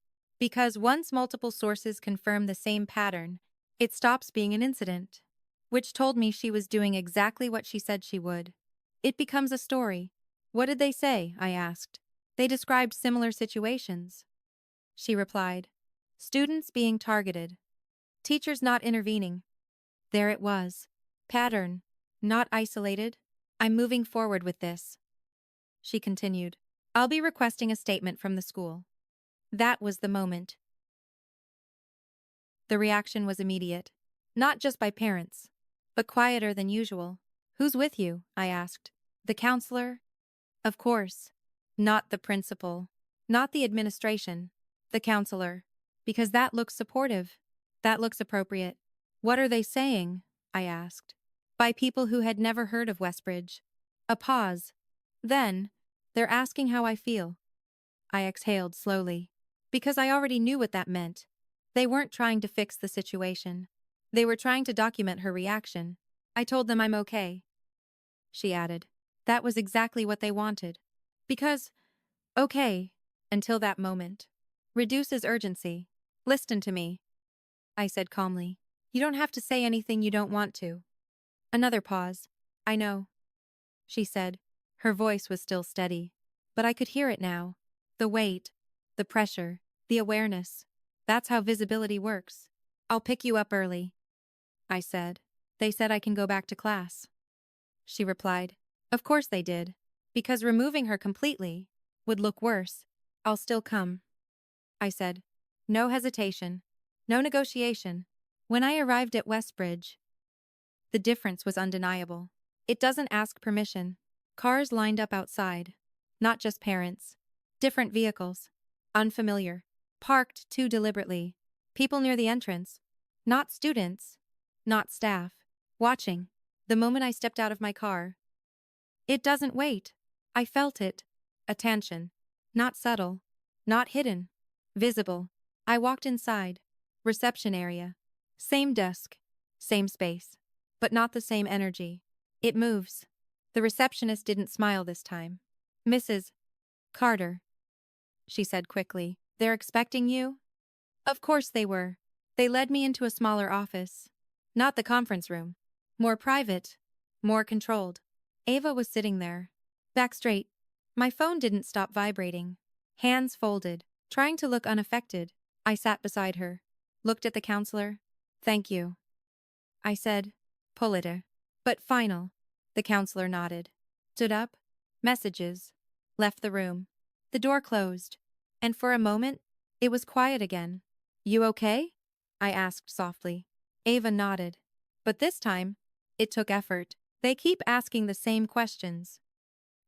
Because once multiple sources confirm the same pattern, it stops being an incident. Which told me she was doing exactly what she said she would. It becomes a story. What did they say? I asked. They described similar situations, she replied. Students being targeted. Teachers not intervening. There it was. Pattern. Not isolated. I'm moving forward with this. She continued. I'll be requesting a statement from the school. That was the moment. The reaction was immediate. Not just by parents, but quieter than usual. Who's with you? I asked. The counselor? Of course. Not the principal. Not the administration. The counselor. Because that looks supportive. That looks appropriate. What are they saying? I asked. By people who had never heard of Westbridge. A pause. Then, they're asking how I feel. I exhaled slowly. Because I already knew what that meant. They weren't trying to fix the situation. They were trying to document her reaction. I told them I'm okay. She added. That was exactly what they wanted. Because, okay, until that moment. Reduces urgency. Listen to me, I said calmly. You don't have to say anything you don't want to. Another pause. I know, she said. Her voice was still steady. But I could hear it now. The weight, the pressure, the awareness. That's how visibility works. I'll pick you up early, I said. They said I can go back to class. She replied. Of course they did. Because removing her completely would look worse. I'll still come, I said. No hesitation. No negotiation. When I arrived at Westbridge, the difference was undeniable. It doesn't ask permission. Cars lined up outside. Not just parents. Different vehicles. Unfamiliar. Parked too deliberately. People near the entrance. Not students. Not staff. Watching. The moment I stepped out of my car. It doesn't wait. I felt it. Attention. Not subtle. Not hidden. Visible. I walked inside. Reception area. Same desk. Same space. But not the same energy. It moves. The receptionist didn't smile this time. Mrs. Carter, she said quickly. They're expecting you? Of course they were. They led me into a smaller office. Not the conference room. More private. More controlled. Ava was sitting there. Back straight. My phone didn't stop vibrating. Hands folded. Trying to look unaffected. I sat beside her. Looked at the counselor. Thank you, I said. Polite. But final. The counselor nodded. Stood up. Messages. Left the room. The door closed. And for a moment, it was quiet again. You okay? I asked softly. Ava nodded. But this time, it took effort. They keep asking the same questions,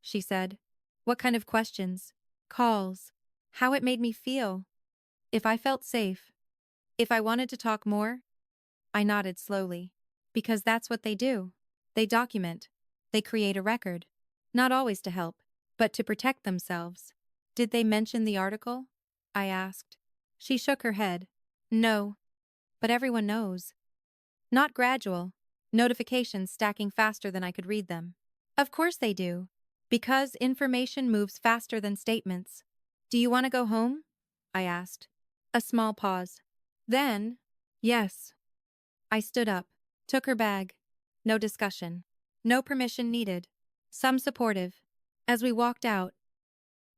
she said. What kind of questions? Calls. How it made me feel. If I felt safe. If I wanted to talk more. I nodded slowly. Because that's what they do. They document. They create a record. Not always to help, but to protect themselves. Did they mention the article? I asked. She shook her head. No. But everyone knows. Not gradual. Notifications stacking faster than I could read them. Of course they do. Because information moves faster than statements. Do you want to go home? I asked. A small pause. Then, yes. I stood up, took her bag. No discussion. No permission needed. Some supportive. As we walked out,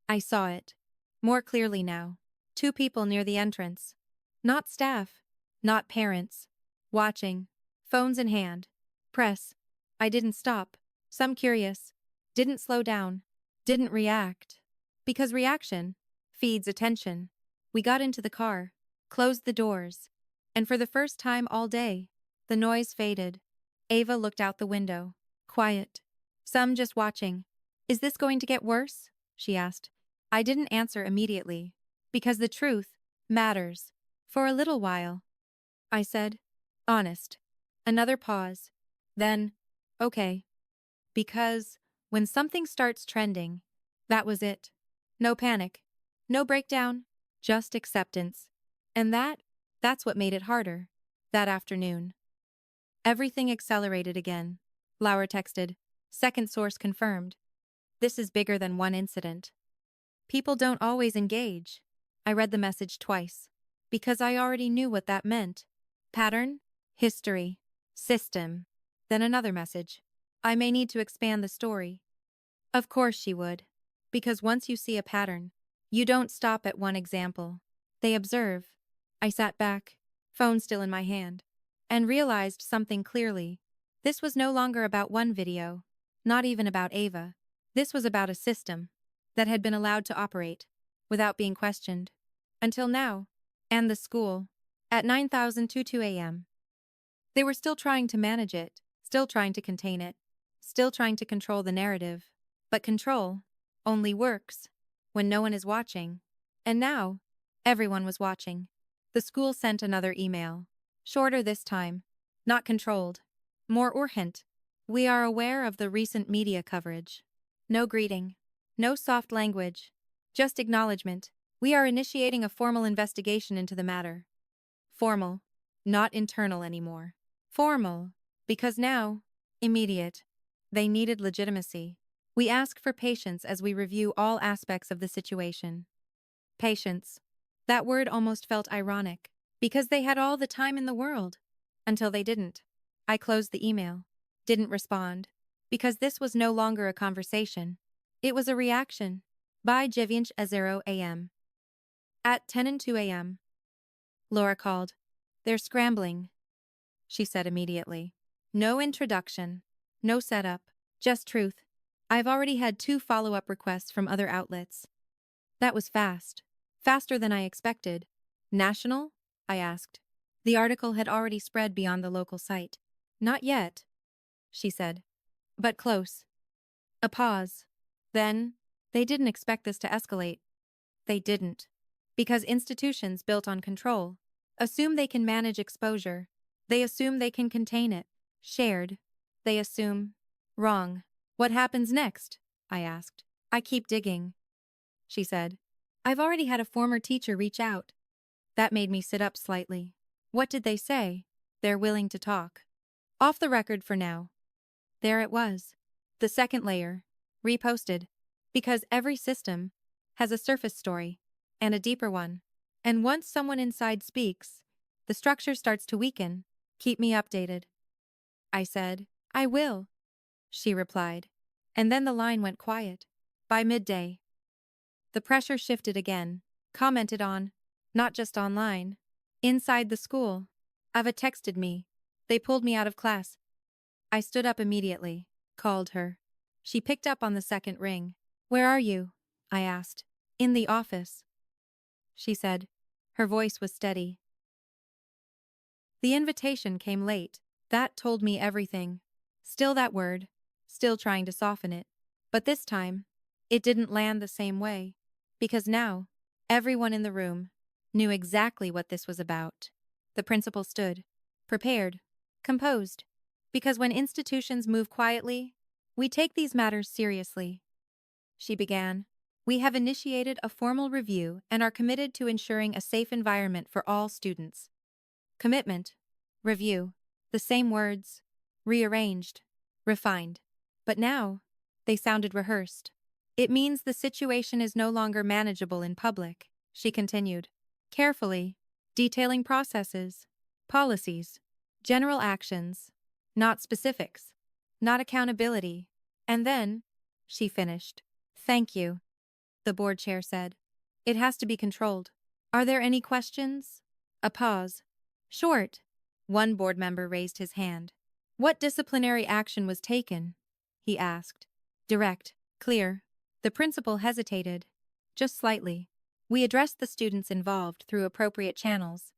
I saw it. More clearly now. Two people near the entrance. Not staff. Not parents. Watching. Phones in hand. Press. I didn't stop. Some curious. Didn't slow down. Didn't react. Because reaction feeds attention. We got into the car. Closed the doors. And for the first time all day, the noise faded. Ava looked out the window. Quiet. Some just watching. Is this going to get worse? She asked. I didn't answer immediately. Because the truth matters. For a little while. I said. Honest. Another pause. Then, okay. Because, when something starts trending, that was it. No panic. No breakdown. Just acceptance. And that's what made it harder. That afternoon. Everything accelerated again. Lauer texted. Second source confirmed. This is bigger than one incident. People don't always engage. I read the message twice. Because I already knew what that meant. Pattern, history, system. Then another message. I may need to expand the story. Of course she would. Because once you see a pattern, you don't stop at one example. They observe. I sat back, phone still in my hand, and realized something clearly. This was no longer about one video, not even about Ava. This was about a system that had been allowed to operate without being questioned. Until now. And the school. At 9:22 a.m. They were still trying to manage it, still trying to contain it, still trying to control the narrative. But control only works when no one is watching. And now, everyone was watching. The school sent another email. Shorter this time. Not controlled. More urgent. We are aware of the recent media coverage. No greeting. No soft language. Just acknowledgement. We are initiating a formal investigation into the matter. Formal. Not internal anymore. Formal. Because now, immediate. They needed legitimacy. We ask for patience as we review all aspects of the situation. Patience. That word almost felt ironic, because they had all the time in the world. Until they didn't. I closed the email. Didn't respond. Because this was no longer a conversation. It was a reaction. By 9:00 a.m. At 10:02 a.m. Laura called. They're scrambling, she said immediately. No introduction. No setup. Just truth. I've already had 2 follow-up requests from other outlets. That was fast. Faster than I expected. National? I asked. The article had already spread beyond the local site. Not yet, she said. But close. A pause. Then, they didn't expect this to escalate. They didn't. Because institutions built on control assume they can manage exposure. They assume they can contain it. Shared. They assume. Wrong. What happens next? I asked. I keep digging, she said. I've already had a former teacher reach out. That made me sit up slightly. What did they say? They're willing to talk. Off the record for now. There it was. The second layer. Reposted. Because every system has a surface story and a deeper one. And once someone inside speaks, the structure starts to weaken. Keep me updated. I said, I will, she replied. And then the line went quiet. By midday. The pressure shifted again. Commented on. Not just online. Inside the school. Ava texted me. They pulled me out of class. I stood up immediately. Called her. She picked up on the second ring. Where are you? I asked. In the office, she said. Her voice was steady. The invitation came late. That told me everything. Still that word. Still trying to soften it. But this time, it didn't land the same way. Because now, everyone in the room knew exactly what this was about. The principal stood. Prepared. Composed. Because when institutions move quietly, we take these matters seriously. She began. We have initiated a formal review and are committed to ensuring a safe environment for all students. Commitment. Review. The same words. Rearranged. Refined. But now, they sounded rehearsed. It means the situation is no longer manageable in public, she continued. Carefully. Detailing processes. Policies. General actions. Not specifics. Not accountability. And then, she finished. Thank you, the board chair said. It has to be controlled. Are there any questions? A pause. Short. One board member raised his hand. What disciplinary action was taken? He asked. Direct. Clear. The principal hesitated. Just slightly. We addressed the students involved through appropriate channels,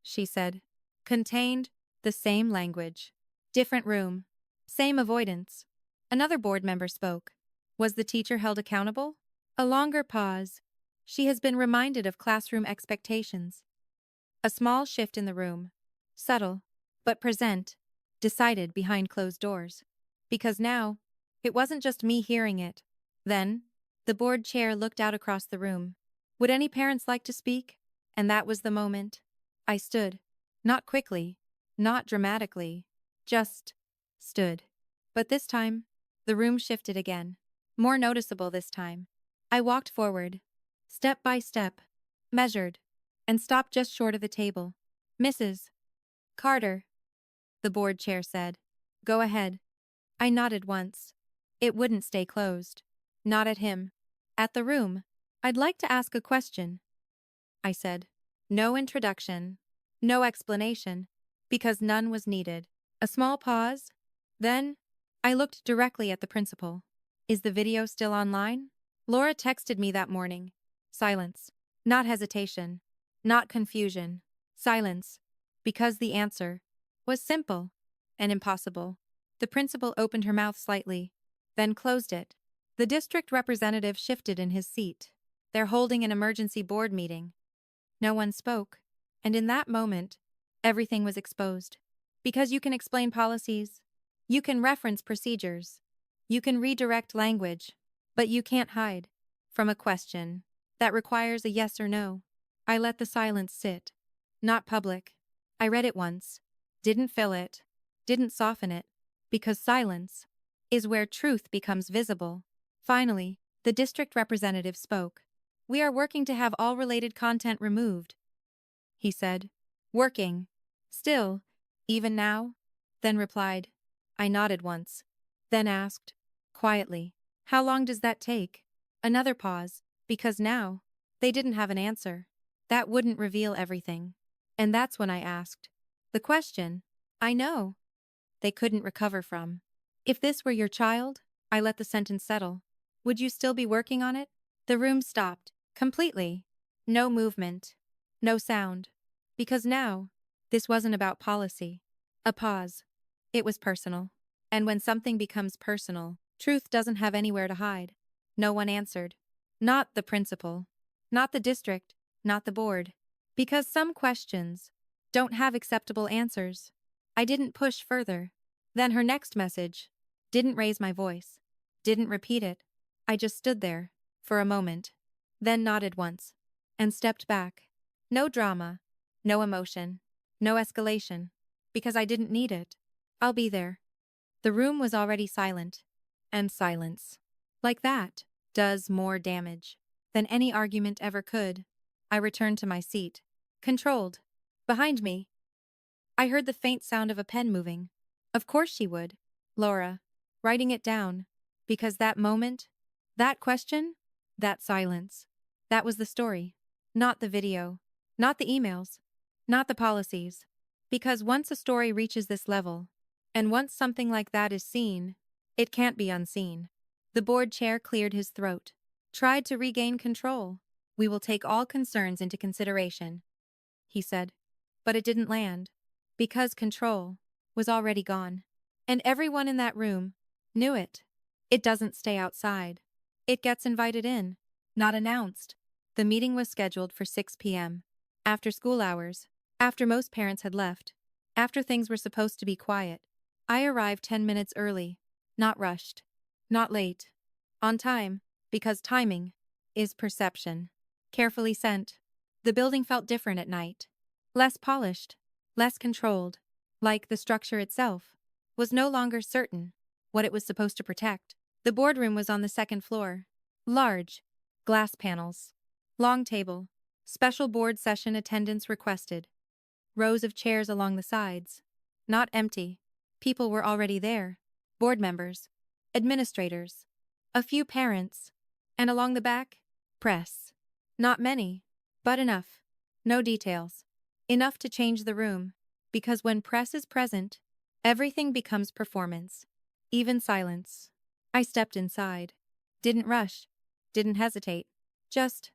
she said. Contained. The same language. Different room. Same avoidance. Another board member spoke. Was the teacher held accountable? A longer pause. She has been reminded of classroom expectations. A small shift in the room. Subtle, but present. Decided behind closed doors. Because now, it wasn't just me hearing it. Then, the board chair looked out across the room. Would any parents like to speak? And that was the moment. I stood. Not quickly. Not dramatically. Just stood. But this time, the room shifted again. More noticeable this time. I walked forward. Step by step. Measured. And stopped just short of the table. Mrs. Carter, the board chair said. Go ahead. I nodded once. It wouldn't stay closed. Not at him. At the room. I'd like to ask a question, I said. No introduction. No explanation. Because none was needed. A small pause. Then, I looked directly at the principal. Is the video still online? Laura texted me that morning. Silence. Not hesitation. Not confusion. Silence. Because the answer was simple and impossible. The principal opened her mouth slightly, then closed it. The district representative shifted in his seat. They're holding an emergency board meeting. No one spoke, and in that moment, everything was exposed. Because you can explain policies, you can reference procedures, you can redirect language, but you can't hide from a question that requires a yes or no. I let the silence sit. Not public. I read it once, didn't fill it, didn't soften it, because silence is where truth becomes visible. Finally, the district representative spoke. We are working to have all related content removed, he said. Working. Still. Even now? Then replied. I nodded once. Then asked, quietly, how long does that take? Another pause, because now, they didn't have an answer. That wouldn't reveal everything. And that's when I asked. The question, I know, they couldn't recover from. If this were your child, I let the sentence settle. Would you still be working on it? The room stopped, completely. No movement. No sound. Because now, this wasn't about policy. A pause. It was personal. And when something becomes personal, truth doesn't have anywhere to hide. No one answered. Not the principal. Not the district. Not the board. Because some questions don't have acceptable answers. I didn't push further. Then her next message. Didn't raise my voice. Didn't repeat it. I just stood there, for a moment. Then nodded once. And stepped back. No drama. No emotion. No escalation. Because I didn't need it. I'll be there. The room was already silent. And silence, like that, does more damage than any argument ever could. I returned to my seat. Controlled. Behind me. I heard the faint sound of a pen moving. Of course she would. Laura. Writing it down. Because that moment, that question, that silence, that was the story. Not the video. Not the emails. Not the policies. Because once a story reaches this level, and once something like that is seen, it can't be unseen. The board chair cleared his throat. Tried to regain control. We will take all concerns into consideration, he said. But it didn't land. Because control was already gone. And everyone in that room knew it. It doesn't stay outside. It gets invited in, not announced. The meeting was scheduled for 6 p.m. After school hours, after most parents had left, after things were supposed to be quiet. I arrived 10 minutes early, not rushed, not late. On time, because timing is perception. Carefully sent. The building felt different at night. Less polished, less controlled, like the structure itself was no longer certain what it was supposed to protect. The boardroom was on the second floor. Large, glass panels, long table, special board session attendance requested. Rows of chairs along the sides. Not empty. People were already there. Board members, administrators, a few parents, and along the back, press. Not many, but enough. No details. Enough to change the room, because when press is present, everything becomes performance. Even silence. I stepped inside. Didn't rush. Didn't hesitate. Just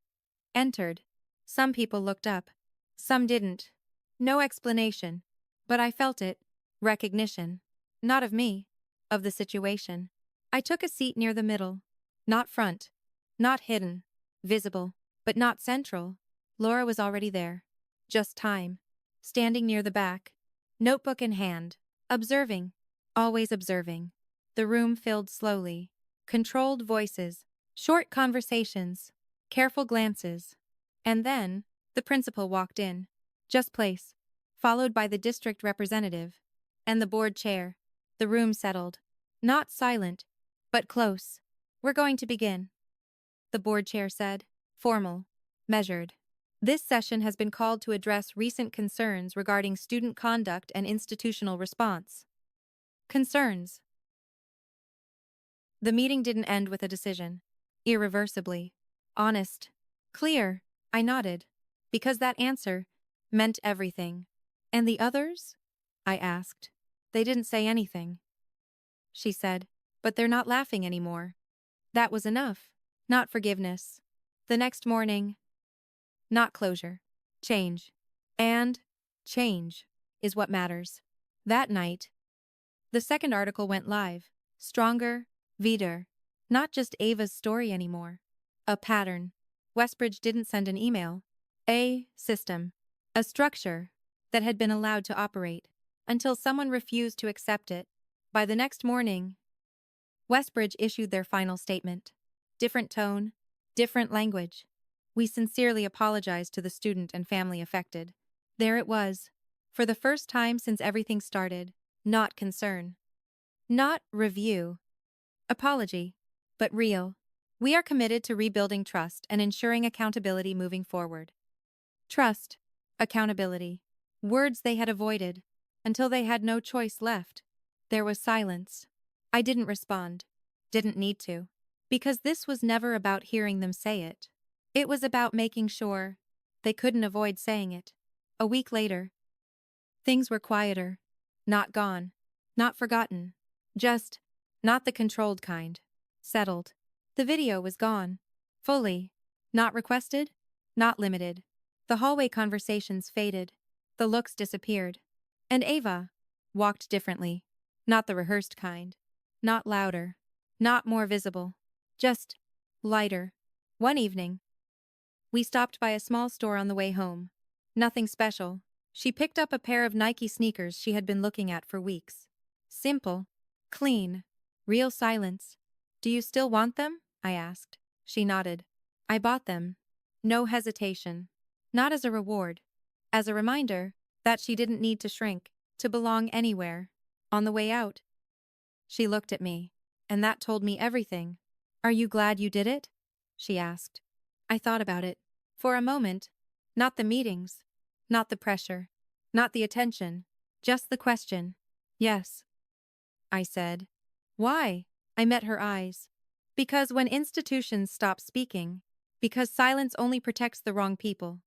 entered. Some people looked up. Some didn't. No explanation. But I felt it. Recognition. Not of me. Of the situation. I took a seat near the middle. Not front. Not hidden. Visible. But not central. Laura was already there. Just time. Standing near the back. Notebook in hand. Observing. Always observing. The room filled slowly. Controlled voices. Short conversations. Careful glances. And then, the principal walked in. Just place. Followed by the district representative. And the board chair. The room settled. Not silent, but close. We're going to begin, the board chair said. Formal. Measured. This session has been called to address recent concerns regarding student conduct and institutional response. Concerns. The meeting didn't end with a decision. Irreversibly. Honest. Clear. I nodded. because that answer meant everything. And the others? I asked. They didn't say anything. She said, but they're not laughing anymore. That was enough. Not forgiveness. The next morning, not closure. Change. And change is what matters. That night, the second article went live. Stronger, Wieder. Not just Ava's story anymore. A pattern. Westbridge didn't send an email. A system. A structure that had been allowed to operate until someone refused to accept it. By the next morning, Westbridge issued their final statement. Different tone, different language. We sincerely apologize to the student and family affected. There it was. For the first time since everything started, not concern. Not review. Apology. But real. We are committed to rebuilding trust and ensuring accountability moving forward. Trust. Accountability. Words they had avoided, until they had no choice left. There was silence. I didn't respond. Didn't need to. Because this was never about hearing them say it. It was about making sure they couldn't avoid saying it. A week later, things were quieter. Not gone. Not forgotten. Just not the controlled kind. Settled. The video was gone. Fully. Not requested. Not limited. The hallway conversations faded. The looks disappeared. And Ava walked differently. Not the rehearsed kind. Not louder. Not more visible. Just lighter. One evening, we stopped by a small store on the way home. Nothing special. She picked up a pair of Nike sneakers she had been looking at for weeks. Simple. Clean. Real silence. Do you still want them? I asked. She nodded. I bought them. No hesitation. Not as a reward. As a reminder that she didn't need to shrink, to belong anywhere. On the way out, she looked at me, and that told me everything. Are you glad you did it? She asked. I thought about it. For a moment. Not the meetings. Not the pressure. Not the attention. Just the question. Yes. I said. Why? I met her eyes. Because when institutions stop speaking, because silence only protects the wrong people.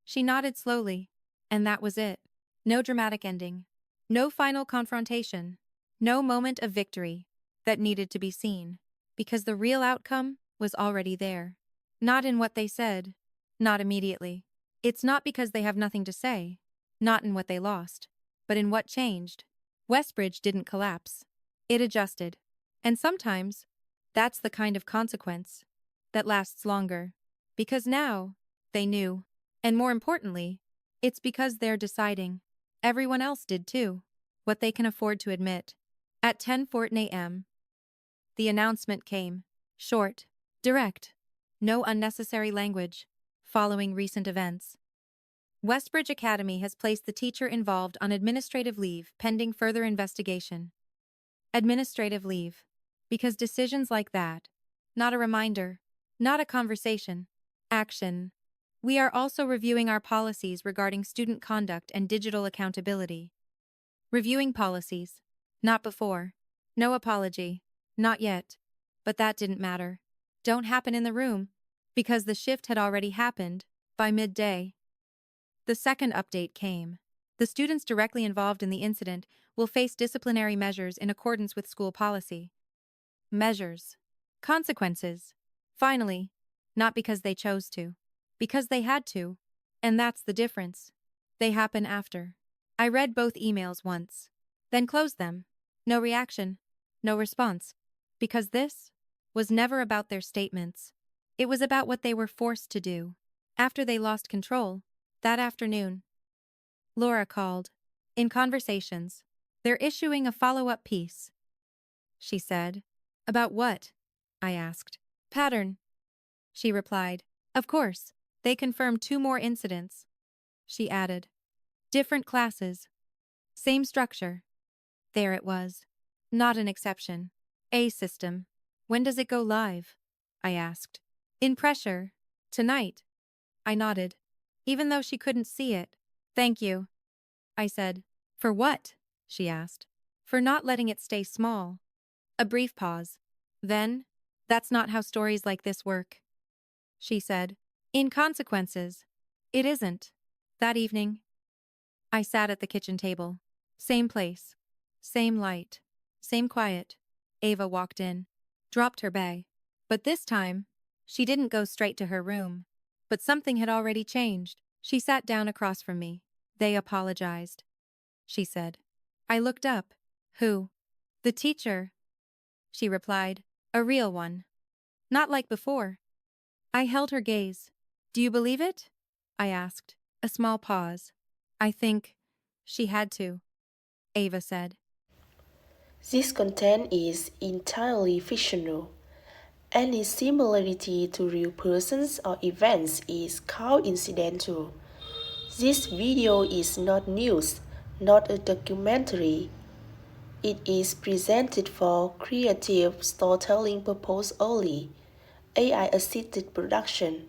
She nodded slowly, and that was it. No dramatic ending. No final confrontation. No moment of victory that needed to be seen, because the real outcome was already there. Not in what they said. Not immediately. It's not because they have nothing to say. Not in what they lost. But in what changed. Westbridge didn't collapse. It adjusted. And sometimes, that's the kind of consequence that lasts longer. Because now, they knew. And more importantly, it's because they're deciding. Everyone else did too. What they can afford to admit. At 10:14 a.m., the announcement came. Short. Direct. No unnecessary language. Following recent events, Westbridge Academy has placed the teacher involved on administrative leave pending further investigation. Administrative leave. Because decisions like that, not a reminder, not a conversation, action. We are also reviewing our policies regarding student conduct and digital accountability. Reviewing policies. Not before. No apology. Not yet. But that didn't matter. Don't happen in the room. Because the shift had already happened by midday. The second update came. The students directly involved in the incident will face disciplinary measures in accordance with school policy. Measures. Consequences. Finally. Not because they chose to. Because they had to. And that's the difference. They happen after. I read both emails once. Then closed them. No reaction. No response. Because this was never about their statements. It was about what they were forced to do. After they lost control, that afternoon, Laura called. In conversations, they're issuing a follow-up piece. She said. About what? I asked. Pattern. She replied. Of course. They confirmed 2 more incidents. She added. Different classes. Same structure. There it was. Not an exception. A system. When does it go live? I asked. In pressure. Tonight. I nodded. Even though she couldn't see it. Thank you. I said. For what? She asked. For not letting it stay small. A brief pause. Then, that's not how stories like this work. She said. In consequences. It isn't. That evening, I sat at the kitchen table. Same place. Same light. Same quiet. Ava walked in. Dropped her bag. But this time, she didn't go straight to her room. But something had already changed. She sat down across from me. They apologized, she said. I looked up. Who? The teacher, she replied. A real one. Not like before. I held her gaze. Do you believe it? I asked. A small pause. I think she had to, Ava said. This content is entirely fictional. Any similarity to real persons or events is coincidental. This video is not news, not a documentary. It is presented for creative storytelling purpose only. AI-assisted production.